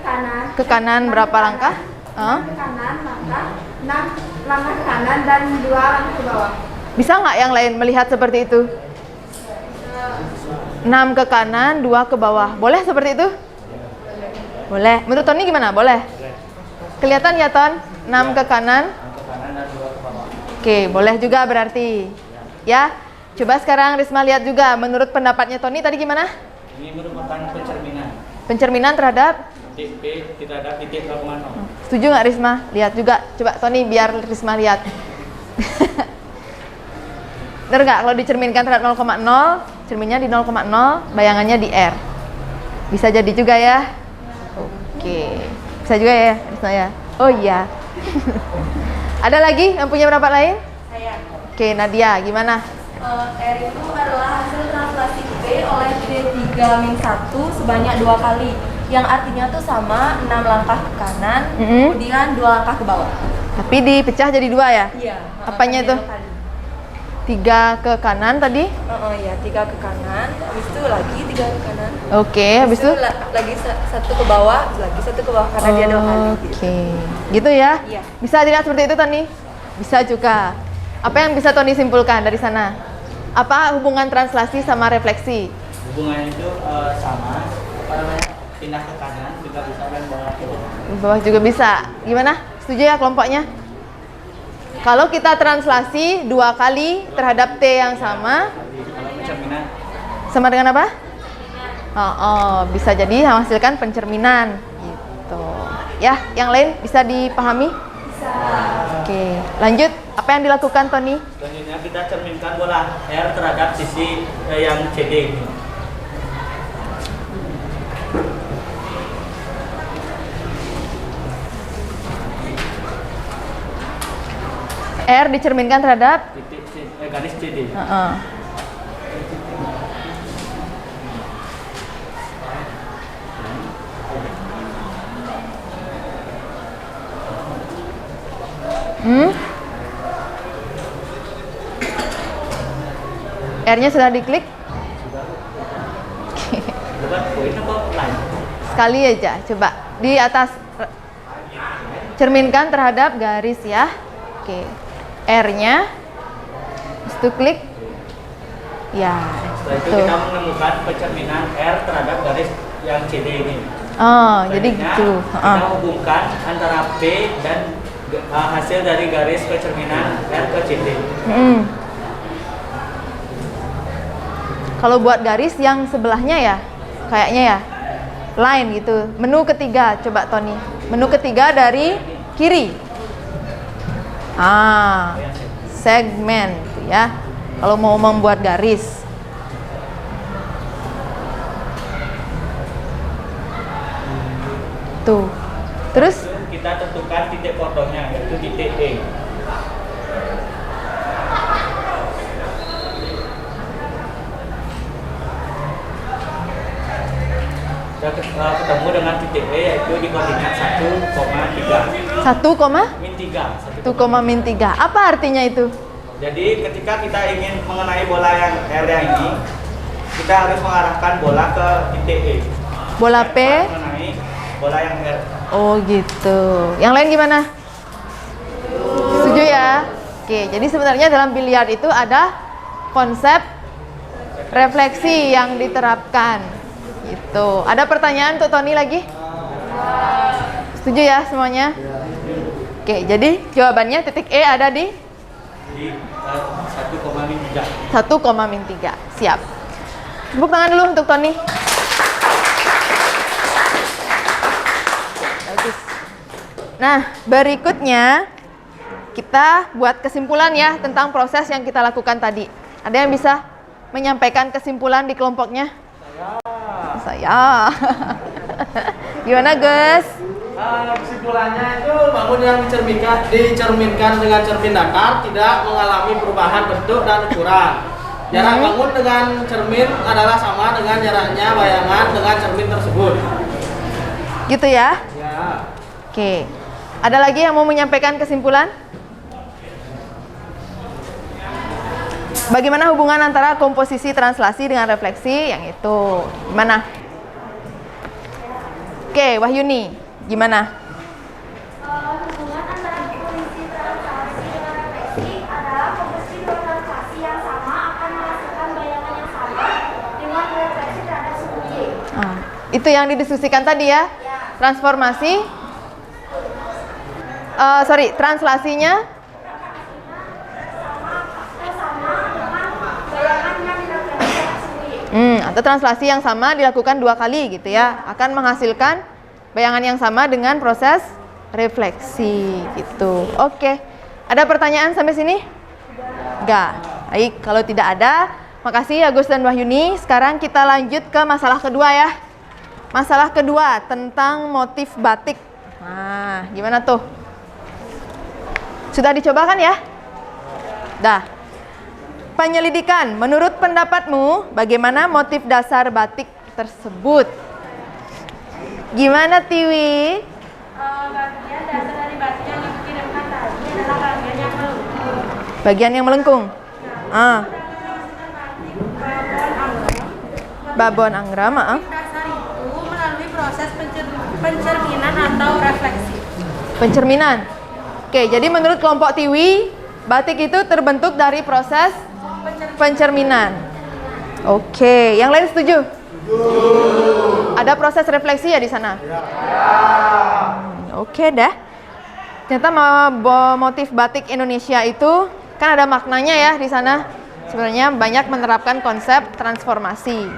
Kanan. kanan berapa langkah? Ke kanan langkah, 6 langkah ke kanan dan 2 langkah ke bawah. Bisa nggak yang lain melihat seperti itu? 6 ke kanan, 2 ke bawah. Boleh seperti itu? Boleh. Menurut Tony gimana? Boleh? Kelihatan ya, Ton? 6 ke kanan? Oke, boleh juga berarti. Ya, coba sekarang Risma lihat juga. Menurut pendapatnya Tony tadi gimana? Ini merupakan pencerminan Pencerminan terhadap? titik P terhadap titik 0,0. Setuju nggak Risma? Lihat juga. Coba Tony biar Risma lihat. Bener nggak? Kalau dicerminkan terhadap 0,0, cerminnya di 0,0, bayangannya di R. Bisa jadi juga ya? Oke. Bisa juga ya Risma ya? Oh iya. Ada lagi yang punya pendapat lain? Saya. Oke, Nadia, gimana? R itu adalah hasil translasi P oleh D3-1 sebanyak 2 kali. Yang artinya tuh sama 6 langkah ke kanan, kemudian 2 langkah ke bawah. Tapi dipecah jadi 2 ya? Iya. Apanya itu? 3 ke kanan tadi? Iya, 3 ke kanan, habis itu lagi 3 ke kanan. Oke, habis itu? Lagi 1 ke bawah, lagi 1 ke bawah karena dia 2 kali. Oke, gitu ya? Iya. Bisa dilihat seperti itu Tony? Bisa juga. Apa yang bisa Tony simpulkan dari sana? Apa hubungan translasi sama refleksi? Hubungannya itu sama. Apa namanya? Pindah ke kanan juga bisa dan bawah ke bawah. Di bawah juga bisa. Gimana? Setuju ya kelompoknya? Kalau kita translasi 2 kali terhadap T yang sama, Kalau pencerminan sama dengan apa? Bisa jadi menghasilkan pencerminan gitu. Ya, yang lain bisa dipahami? Bisa. Oke, lanjut. Apa yang dilakukan Tony? selanjutnya kita cerminkan bola R terhadap sisi yang CD ini. R dicerminkan terhadap Titik garis CD. R-nya sudah diklik? Bukan poin apa line? Sekali aja, coba di atas cerminkan terhadap garis ya. Oke, R-nya, itu klik, ya. Setelah itu Tuh. kita menemukan pencerminan R terhadap garis yang CD ini. Oh, jadi Selanjutnya, gitu. Kita hubungkan antara P dan hasil dari garis pencerminan R ke CD. Kalau buat garis yang sebelahnya ya, kayaknya ya, line gitu. Menu ketiga, coba Tony. Menu ketiga dari kiri. Segmen gitu ya. Kalau mau membuat garis. Tuh. Terus Kita tentukan titik potongnya, yaitu titik E. Kita ketemu dengan titik E yaitu di koordinat 1,3. 1,-3. Apa artinya itu? Jadi ketika kita ingin mengenai bola yang R yang ini, kita harus mengarahkan bola ke titik E. Bola P. mengenai bola yang R. Oh gitu. Yang lain gimana? Setuju ya? Oke, jadi sebenarnya dalam biliar itu ada konsep refleksi yang diterapkan. Gitu. Ada pertanyaan untuk Tony lagi? Setuju ya semuanya? Oke, jadi jawabannya titik E ada di 1,3. 1,3. Siap. Tepuk tangan dulu untuk Tony. Bagus. Nah, berikutnya kita buat kesimpulan ya tentang proses yang kita lakukan tadi. Ada yang bisa menyampaikan kesimpulan di kelompoknya? Saya. Gimana, Gus? Kesimpulannya itu bangun yang dicerminkan dengan cermin datar tidak mengalami perubahan bentuk dan ukuran. Jarak bangun dengan cermin adalah sama dengan jaraknya bayangan dengan cermin tersebut. Gitu ya? Ya. Oke. Ada lagi yang mau menyampaikan kesimpulan? Bagaimana hubungan antara komposisi translasi dengan refleksi? Yang itu gimana? Oke, Wahyuni, gimana? Hubungan antara komposisi translasi dengan refleksi adalah komposisi dua translasi yang sama akan menghasilkan bayangan yang sama dengan refleksi terhadap suku Y. Itu yang didiskusikan tadi ya? Transformasi, translasinya atau translasi yang sama dilakukan 2 kali gitu ya, akan menghasilkan bayangan yang sama dengan proses refleksi gitu. Oke, ada pertanyaan sampai sini? Enggak. Baik, kalau tidak ada, makasih Agus dan Wahyuni. Sekarang kita lanjut ke masalah kedua ya. Masalah kedua tentang motif batik. Nah, gimana tuh? Sudah dicoba kan ya? Dah. Penyelidikan, menurut pendapatmu bagaimana motif dasar batik tersebut? Gimana Tiwi? Bagian dasar dari batik yang dikirimkan tadi adalah bagian yang melengkung. Bagian yang melengkung. Babon Anggram. Dasar itu melalui proses pencerminan atau refleksi. Pencerminan. Oke, jadi menurut kelompok Tiwi, batik itu terbentuk dari proses pencerminan. Oke, yang lain setuju? Ada proses refleksi ya di sana? Oke dah. Ternyata motif batik Indonesia itu kan ada maknanya ya di sana. Sebenarnya banyak menerapkan konsep transformasi.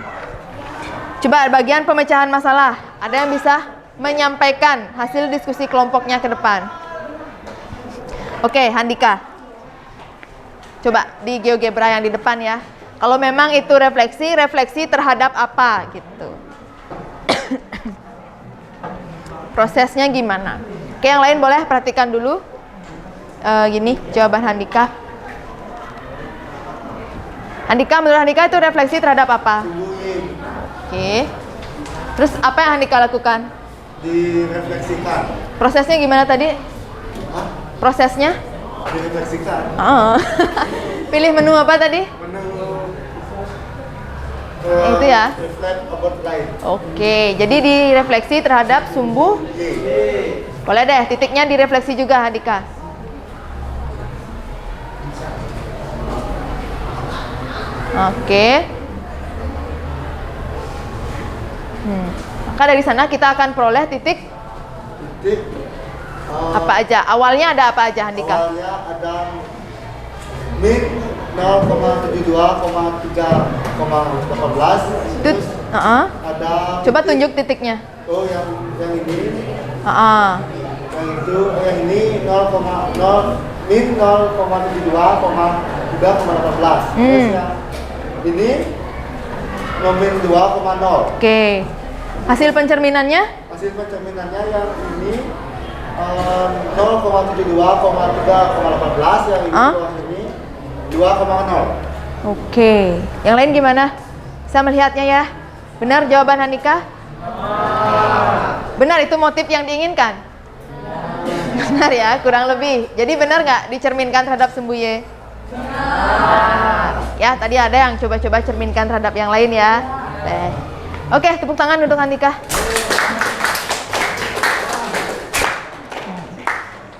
Coba bagian pemecahan masalah. Ada yang bisa menyampaikan hasil diskusi kelompoknya ke depan? Oke, Handika. Coba di GeoGebra yang di depan ya. Kalau memang itu refleksi terhadap apa gitu. Prosesnya gimana? Oke, yang lain boleh perhatikan dulu. Gini, jawaban Handika. Handika, menurut Handika itu refleksi terhadap apa? Oke. Terus apa yang Handika lakukan? Direfleksikan. Prosesnya gimana tadi? Prosesnya? Direfleksikan. Pilih menu apa tadi? Menu itu ya. reflect about light. Oke, jadi direfleksi terhadap sumbu. Boleh deh, titiknya direfleksi juga Handika. Oke. Maka dari sana kita akan peroleh titik apa aja? Awalnya ada apa aja Handika? Awalnya ada min 0,72,3,18. Terus ada Coba tunjuk titiknya. Oh, yang ini. Yang itu yang ini 0,0 min 0,72,3,18. Terus yang ini min 2,0. Oke. Hasil pencerminannya? Hasil pencerminannya yang ini 0,72,3,18, yang ini 2,0. Oke. Yang lain gimana? Bisa melihatnya ya? Benar jawaban Handika? Benar, itu motif yang diinginkan? Benar ya, kurang lebih. Jadi benar nggak dicerminkan terhadap sumbu Y? Benar. Ya, tadi ada yang coba-coba cerminkan terhadap yang lain ya. Oke, tepuk tangan untuk Andika.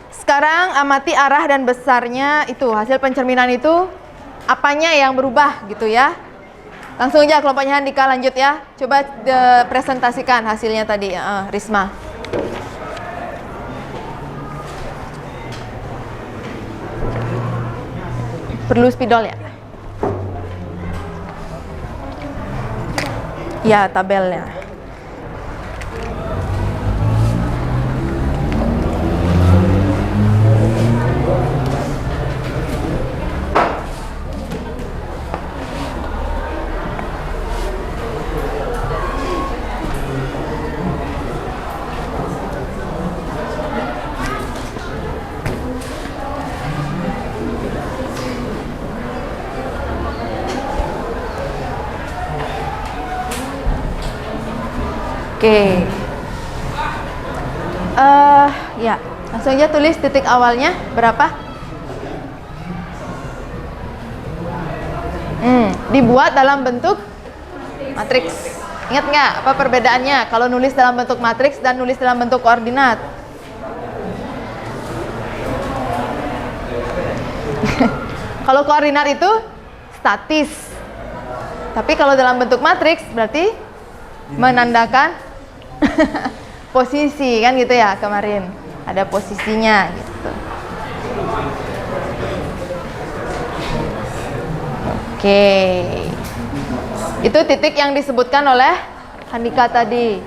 Sekarang amati arah dan besarnya itu, hasil pencerminan itu apanya yang berubah gitu ya. Langsung aja kelompoknya Andika lanjut ya. Coba presentasikan hasilnya tadi, Risma. Perlu spidol ya? Ya, tabelnya. Oke. Ya, langsung aja tulis titik awalnya berapa? Dibuat dalam bentuk matriks. Ingat nggak apa perbedaannya kalau nulis dalam bentuk matriks dan nulis dalam bentuk koordinat? Kalau koordinat itu statis. Tapi kalau dalam bentuk matriks berarti menandakan posisi kan gitu ya, kemarin ada posisinya gitu. Oke, itu titik yang disebutkan oleh Andika tadi.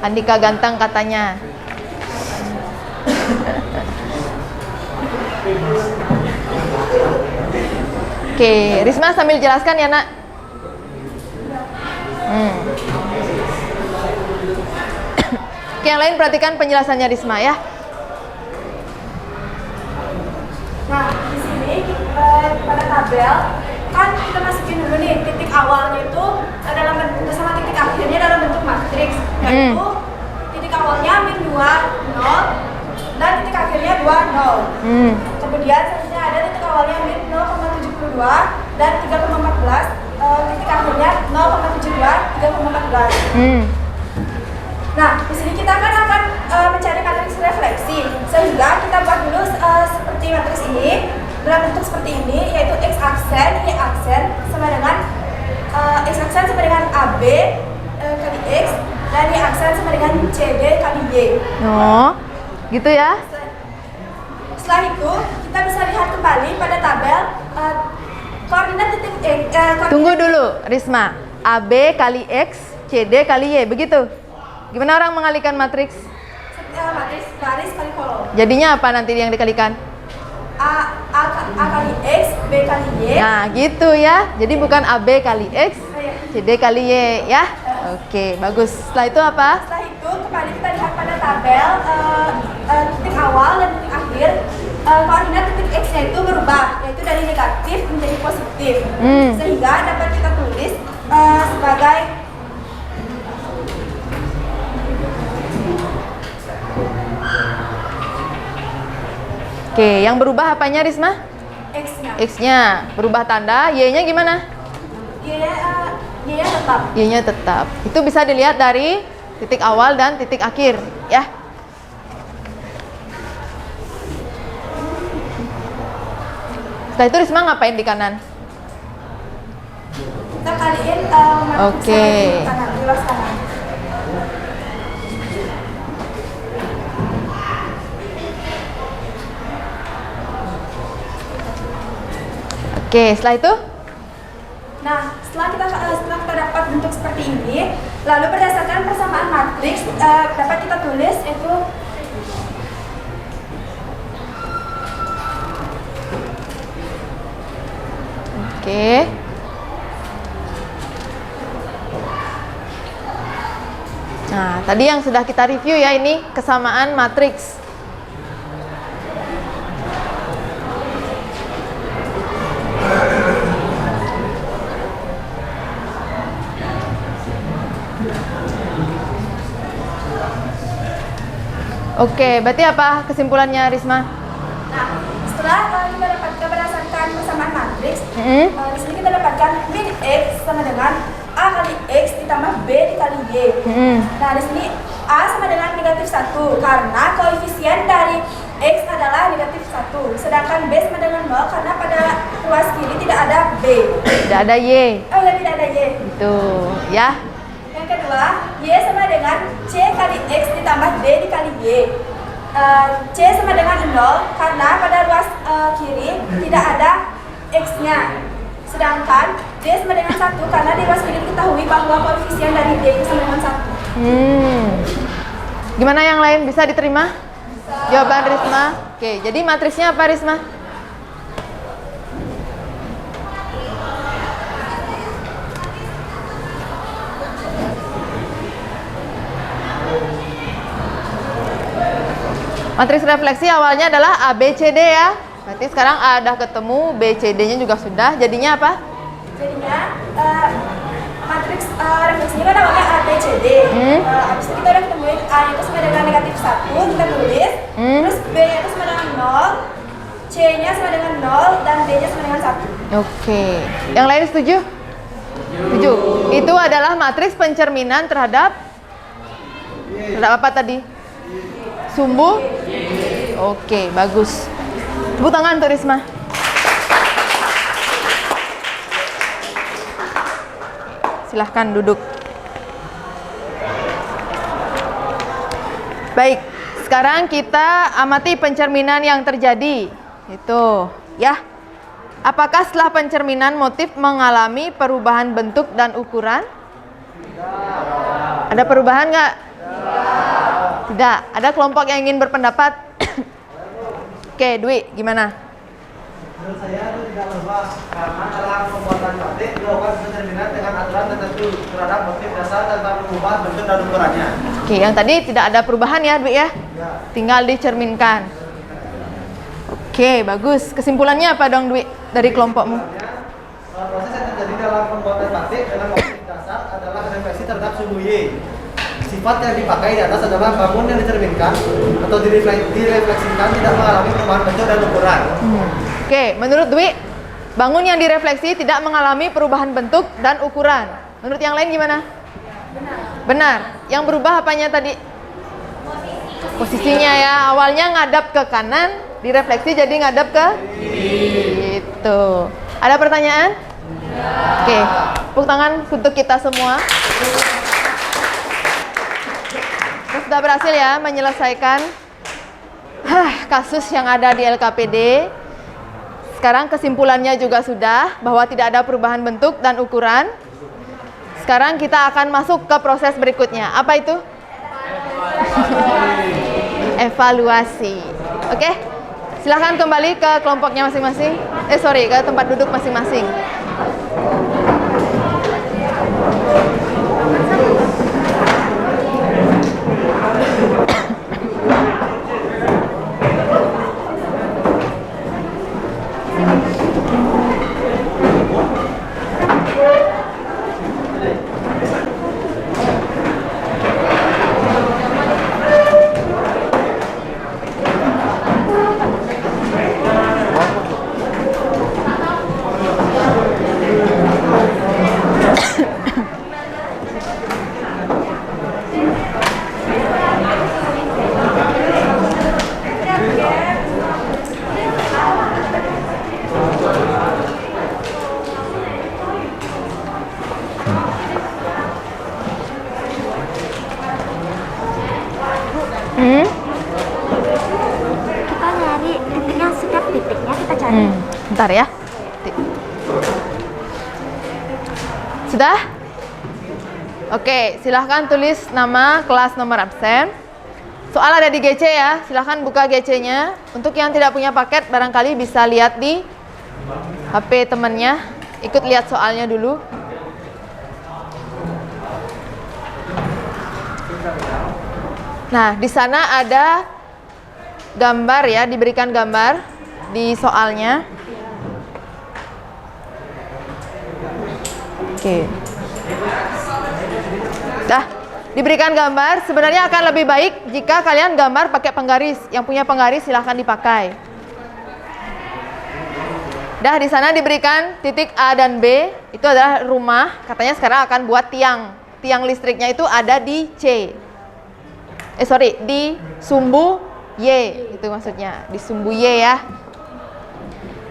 Andika ganteng katanya. Oke, Risma sambil jelaskan ya nak. Oke, yang lain perhatikan penjelasannya Risma ya. Nah, di sini pada tabel kan kita masukin dulu nih titik awalnya itu dalam bentuk sama titik akhirnya dalam bentuk matriks, yaitu titik awalnya -2, 0 dan titik akhirnya 2, 0. Kemudian selanjutnya ada titik awalnya -0,72 dan 3,14, titik akhirnya 0,72, 3,14. Nah, di sini kita akan mencari matriks refleksi, sehingga kita buat dulu seperti matriks ini dalam bentuk seperti ini, yaitu x aksen, y aksen sama dengan x aksen sama dengan AB kali x dan y aksen sama dengan CD kali y. Oh, gitu ya? Setelah itu kita bisa lihat kembali pada tabel koordinat titik x. Tunggu dulu, Risma. AB kali x, CD kali y, begitu? Gimana orang mengalihkan matriks? Matriks garis kali kolom. Jadinya apa nanti yang dikalikan? A kali X, B kali Y. Nah, gitu ya. Jadi bukan AB kali X, CD kali Y ya. Oke, bagus. Setelah itu apa? Setelah itu kembali kita lihat pada tabel titik awal dan titik akhir. Koordinat titik X-nya itu berubah, yaitu dari negatif menjadi positif. Sehingga dapat kita tulis sebagai Oke, yang berubah apanya Risma? X-nya. X-nya berubah tanda, Y-nya gimana? Y-nya tetap. Y-nya tetap. Itu bisa dilihat dari titik awal dan titik akhir, ya. Setelah itu Risma ngapain di kanan? Kita kaliin Oke. kanan, di luar kanan. Oke, setelah itu? Nah, setelah kita dapat bentuk seperti ini, lalu berdasarkan persamaan matriks dapat kita tulis itu Oke. Nah, tadi yang sudah kita review ya, ini kesamaan matriks. Oke, berarti apa kesimpulannya Risma? Nah, setelah kita dapatkan berdasarkan persamaan matriks, di sini kita dapatkan min x sama dengan A kali X ditambah B dikali Y. Nah, di sini A sama dengan negatif 1 karena koefisien dari X adalah negatif 1. Sedangkan B sama dengan 0 karena pada ruas kiri tidak ada B. Tidak ada Y. Oh ya, tidak ada Y. Itu ya. Yang kedua, Y sama dengan C kali X ditambah D dikali Y. C sama dengan 0 karena pada ruas kiri tidak ada X-nya. Sedangkan D sama dengan 1 karena di ruas kiri diketahui bahwa koefisien dari D itu sama dengan 1. Gimana yang lain, bisa diterima? Jawaban Risma. Oke, jadi matrisnya apa Risma? Matris refleksi awalnya adalah ABCD ya. Berarti sekarang A udah ketemu, BCD-nya juga sudah. Jadinya apa? Jadinya matriks refleksinya kan awalnya ABCD. Habis itu kita udah ketemuin A itu sama dengan negatif 1, kita tulis. Terus B itu sama dengan 0, C-nya sama dengan 0, dan D-nya sama dengan 1. Oke. Yang lain setuju? Setuju. Itu adalah matriks pencerminan terhadap apa tadi? Sumbu? Oke, bagus. Tepuk tangan untuk Risma. Silahkan duduk. Baik, sekarang kita amati pencerminan yang terjadi. Itu, ya. Apakah setelah pencerminan motif mengalami perubahan bentuk dan ukuran? Ada perubahan nggak? Tidak. Ada kelompok yang ingin berpendapat? Oke, Dwi, gimana? Menurut saya itu tidak berubah karena dalam pembuatan batik dilakukan pencerminan dengan aturan tertentu terhadap motif dasar tanpa mengubah bentuk dan ukurannya. Oke, yang tadi tidak ada perubahan ya, Dwi ya? Tinggal dicerminkan. Oke, bagus. Kesimpulannya apa dong, Dwi, dari kelompokmu? Proses yang terjadi dalam pembuatan batik dengan motif dasar adalah refleksi terhadap sumbu Y. Sifat yang dipakai di atas adalah bangun yang dicerminkan atau direfleksikan tidak mengalami perubahan bentuk dan ukuran. Oke, menurut Dwi, bangun yang direfleksi tidak mengalami perubahan bentuk dan ukuran. Menurut yang lain gimana? Benar. Yang berubah apanya tadi? Posisinya ya. Awalnya ngadap ke kanan, direfleksi jadi ngadap ke kiri. Gitu. Ada pertanyaan? Oke, tepuk tangan untuk kita semua. Kita sudah berhasil ya menyelesaikan kasus yang ada di LKPD. Sekarang kesimpulannya juga sudah bahwa tidak ada perubahan bentuk dan ukuran. Sekarang kita akan masuk ke proses berikutnya. Apa itu? Evaluasi. Oke? Silahkan kembali ke kelompoknya masing-masing. Ke tempat duduk masing-masing. Kita nyari titiknya, setiap titiknya kita cari. Bentar ya. Sudah? Oke, silahkan tulis nama, kelas, nomor absen. Soal ada di GC ya, silahkan buka GC-nya. Untuk yang tidak punya paket, barangkali bisa lihat di HP temannya. Ikut lihat soalnya dulu. Nah, di sana ada gambar ya, diberikan gambar di soalnya. Oke. Dah, diberikan gambar. Sebenarnya akan lebih baik jika kalian gambar pakai penggaris. Yang punya penggaris silahkan dipakai. Dah di sana diberikan titik A dan B, itu adalah rumah. Katanya sekarang akan buat tiang. Tiang listriknya itu ada di C. Di sumbu Y, itu maksudnya, di sumbu Y ya.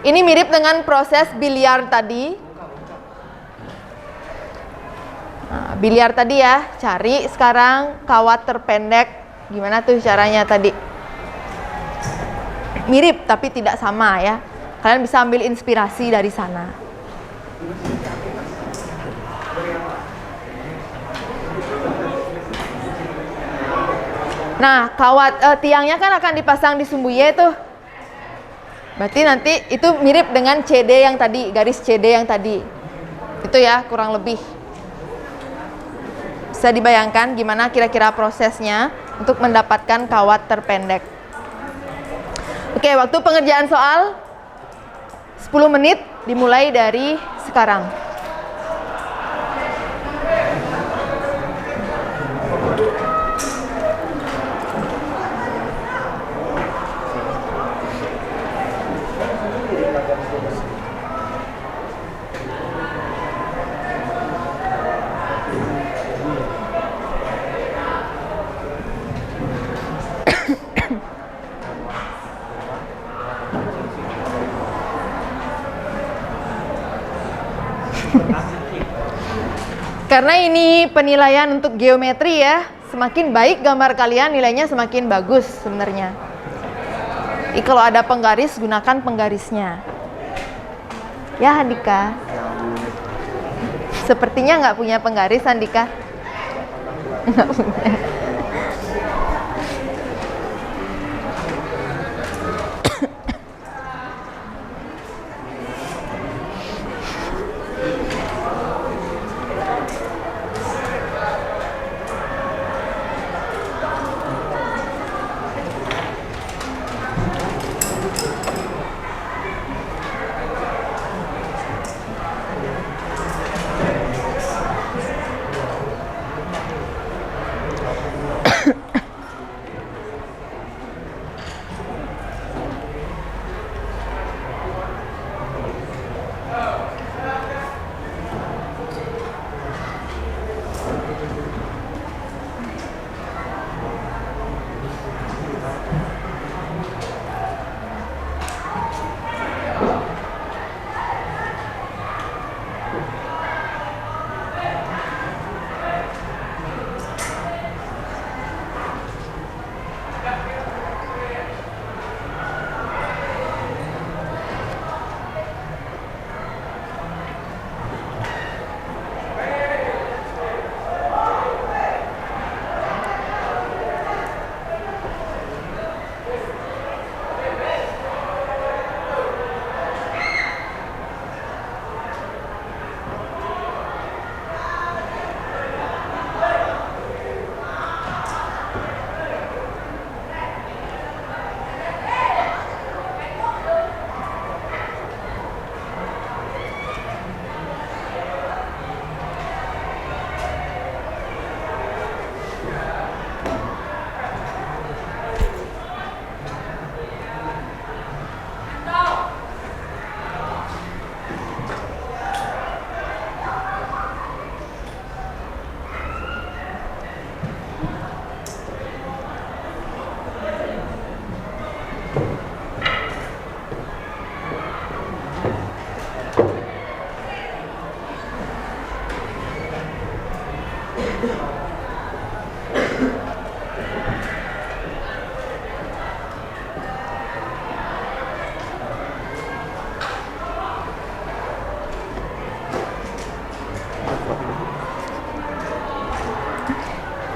Ini mirip dengan proses biliar tadi. Nah, biliar tadi ya, cari sekarang kawat terpendek. Gimana tuh caranya tadi? Mirip tapi tidak sama ya. Kalian bisa ambil inspirasi dari sana. Nah, kawat tiangnya kan akan dipasang di sumbu Y tuh. Berarti nanti itu mirip dengan CD yang tadi, garis CD yang tadi. Itu ya, kurang lebih. Bisa dibayangkan gimana kira-kira prosesnya untuk mendapatkan kawat terpendek. Oke, waktu pengerjaan soal 10 menit dimulai dari sekarang. Karena ini penilaian untuk geometri ya, semakin baik gambar kalian nilainya semakin bagus sebenarnya. Jadi kalau ada penggaris, gunakan penggarisnya. Ya Handika. Sepertinya nggak punya penggaris Handika. Nggak punya.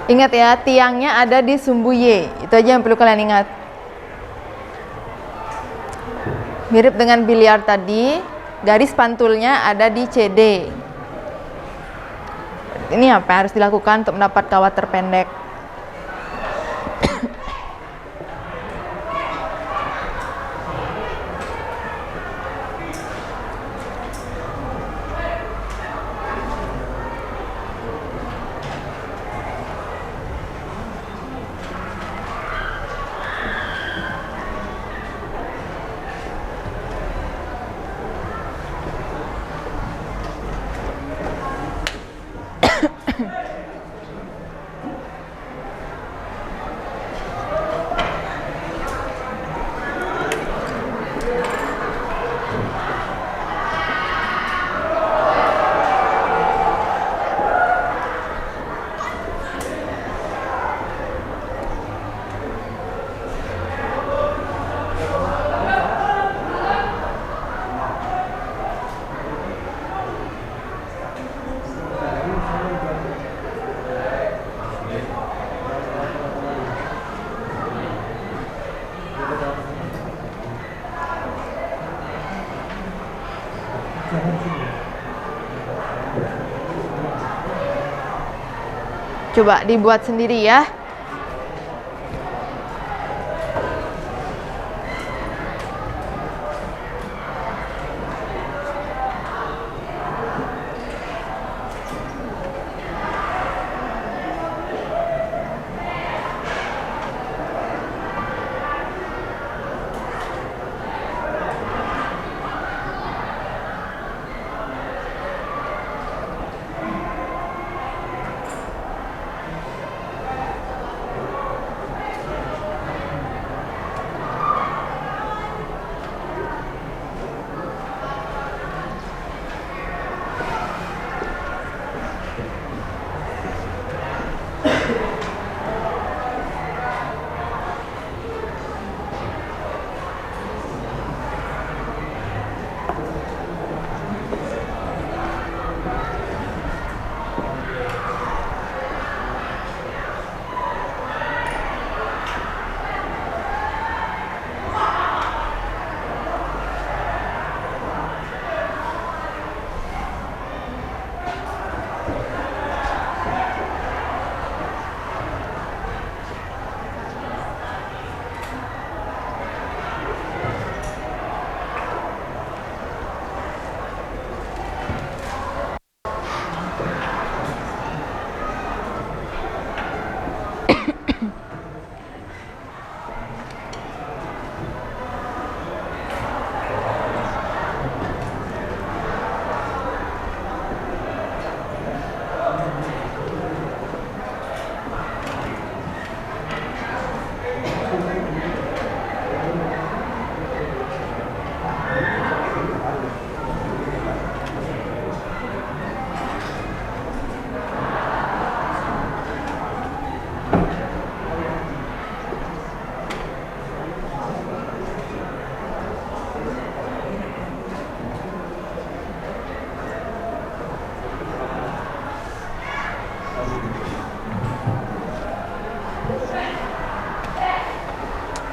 Ingat ya, tiangnya ada di sumbu Y. Itu aja yang perlu kalian ingat. Mirip dengan biliar tadi, garis pantulnya ada di CD. Ini apa yang harus dilakukan untuk mendapat kawat terpendek? Coba dibuat sendiri ya.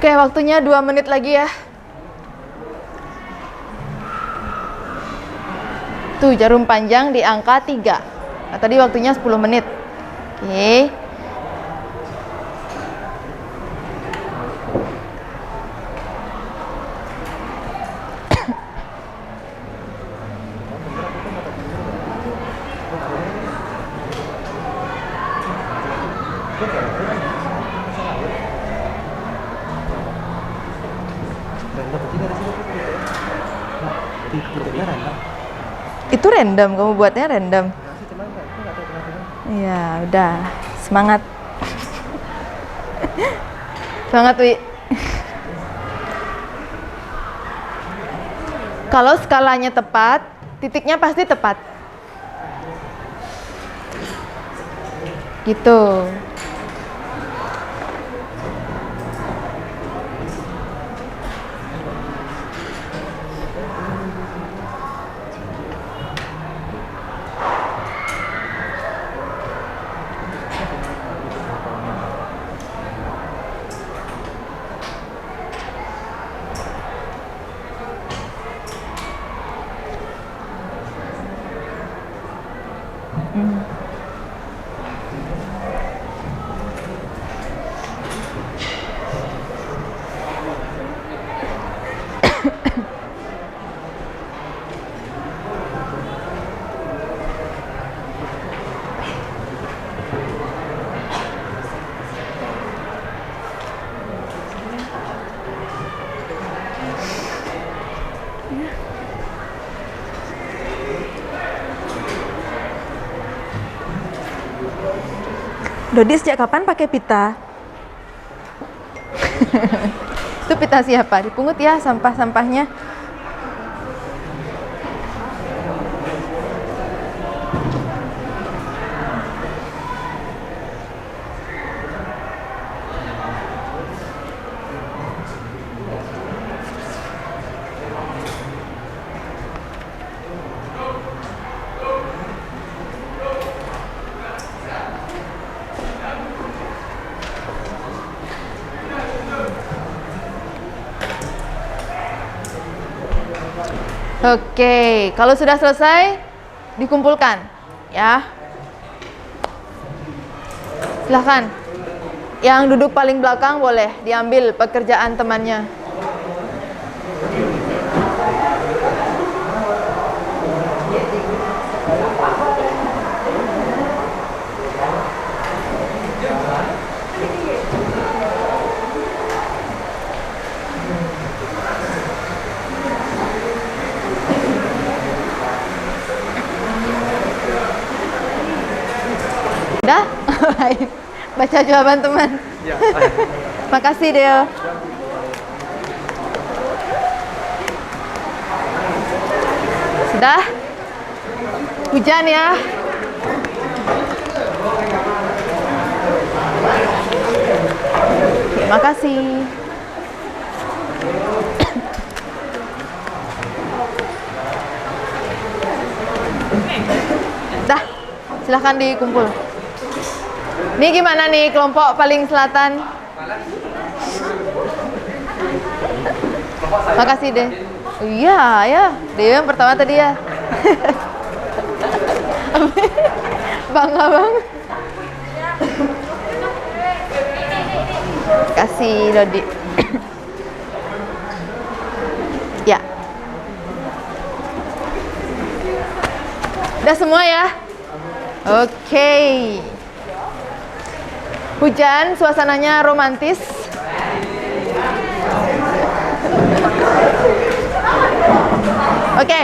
Oke, waktunya 2 menit lagi ya. Tuh, jarum panjang di angka 3. Nah, tadi waktunya 10 menit. Oke. Itu random, kamu buatnya random. Iya, udah. Semangat. Semangat, Wi. Kalau skalanya tepat, titiknya pasti tepat. Gitu. Dodi sejak kapan pakai pita? Itu pita siapa? Dipungut ya sampah-sampahnya. Oke, kalau sudah selesai dikumpulkan ya. Silahkan. Yang duduk paling belakang boleh diambil pekerjaan temannya. Udah? Baca jawaban teman. Ya. Makasih Deo. Sudah? Hujan ya. Terima kasih. Dah, silahkan dikumpul. Ini gimana nih kelompok paling selatan? Makasih deh. Oh, iya ya, dia yang pertama tadi ya. Bangga bang. Kasih Dodi. Ya. Udah semua ya? Oke. Hujan, suasananya romantis. Oke.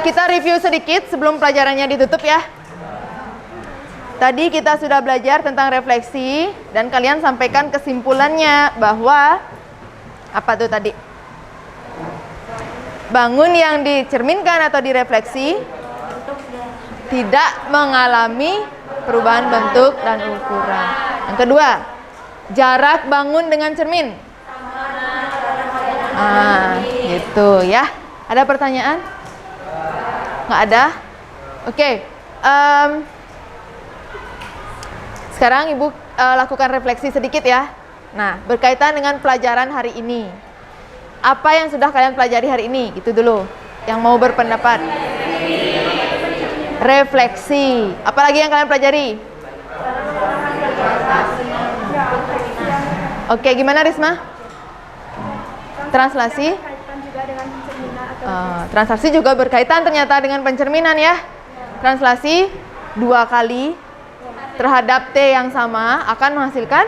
Kita review sedikit sebelum pelajarannya ditutup ya. Tadi kita sudah belajar tentang refleksi dan kalian sampaikan kesimpulannya bahwa apa tuh tadi? Bangun yang dicerminkan atau direfleksi tidak mengalami perubahan bentuk dan ukuran. Yang kedua, jarak bangun dengan cermin. Gitu ya. Ada pertanyaan? Nggak ada? Oke. Sekarang Ibu lakukan refleksi sedikit ya. Nah, berkaitan dengan pelajaran hari ini. Apa yang sudah kalian pelajari hari ini? Gitu dulu. Yang mau berpendapat. Refleksi. Apalagi yang kalian pelajari? Oke, gimana Risma? Translasi? Translasi juga berkaitan ternyata dengan pencerminan ya. Translasi 2 kali terhadap T yang sama akan menghasilkan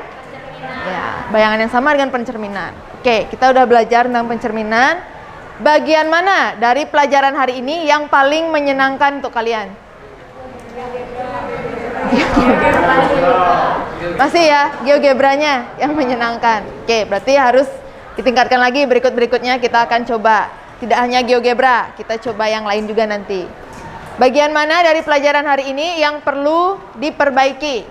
ya, bayangan yang sama dengan pencerminan. Oke, kita udah belajar tentang pencerminan. Bagian mana dari pelajaran hari ini yang paling menyenangkan untuk kalian? Masih ya, GeoGebranya yang menyenangkan. Oke, berarti harus ditingkatkan lagi berikut-berikutnya kita akan coba. Tidak hanya GeoGebra, kita coba yang lain juga nanti. Bagian mana dari pelajaran hari ini yang perlu diperbaiki?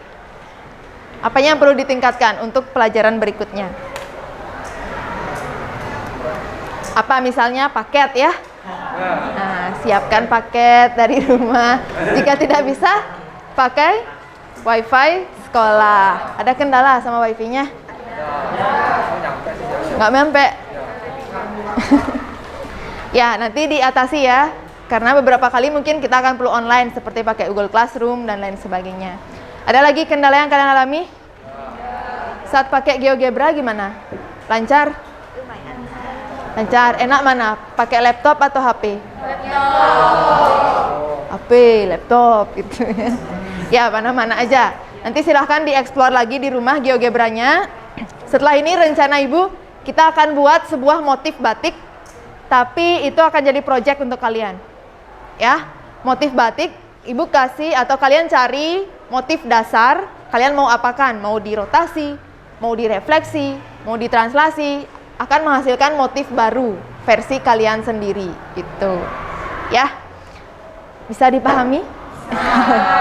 Apanya yang perlu ditingkatkan untuk pelajaran berikutnya? Apa misalnya paket ya? Nah, siapkan paket dari rumah. Jika tidak bisa, pakai wifi sekolah. Ada kendala sama wifi-nya? Nggak nyampe. Ya, nanti diatasi ya. Karena beberapa kali mungkin kita akan perlu online seperti pakai Google Classroom dan lain sebagainya. Ada lagi kendala yang kalian alami? Saat pakai GeoGebra gimana? Lancar? Lancar. Enak mana? Pakai laptop atau HP? HP, laptop gitu ya. Ya, mana-mana aja. Nanti silahkan dieksplor lagi di rumah GeoGebranya. Setelah ini rencana Ibu, kita akan buat sebuah motif batik. Tapi itu akan jadi project untuk kalian. Ya, motif batik, Ibu kasih atau kalian cari motif dasar, kalian mau apakan? Mau dirotasi, mau direfleksi, mau ditranslasi, akan menghasilkan motif baru, versi kalian sendiri, gitu. Ya, bisa dipahami?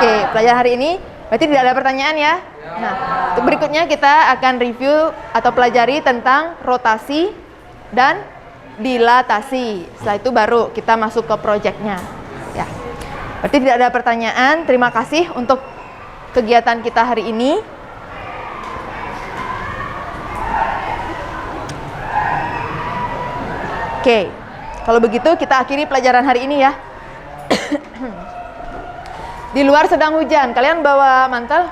Oke, pelajaran hari ini berarti tidak ada pertanyaan ya? Nah, untuk berikutnya kita akan review atau pelajari tentang rotasi dan dilatasi. Setelah itu baru kita masuk ke projectnya. Ya, berarti tidak ada pertanyaan. Terima kasih untuk kegiatan kita hari ini. Oke, kalau begitu kita akhiri pelajaran hari ini ya. Di luar sedang hujan, kalian bawa mantel?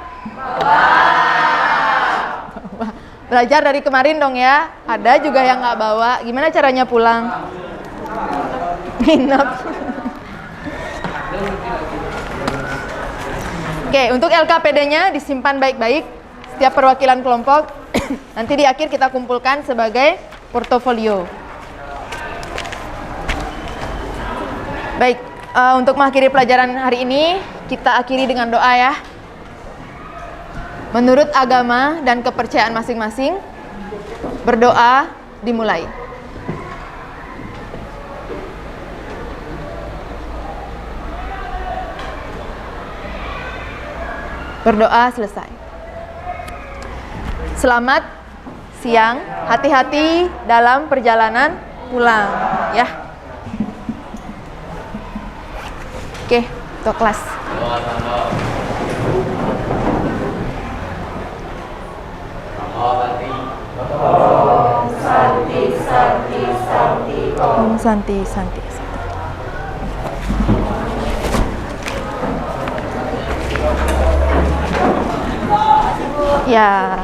Belajar dari kemarin dong ya. Ada juga yang nggak bawa. Gimana caranya pulang? Nginep. Oke, untuk LKPD-nya disimpan baik-baik. Setiap perwakilan kelompok nanti di akhir kita kumpulkan sebagai portofolio. Baik, untuk mengakhiri pelajaran hari ini kita akhiri dengan doa ya. Menurut agama dan kepercayaan masing-masing, berdoa dimulai. Berdoa selesai. Selamat siang, hati-hati dalam perjalanan pulang ya. Oke, untuk kelas. Om Santi, Santi. Ya.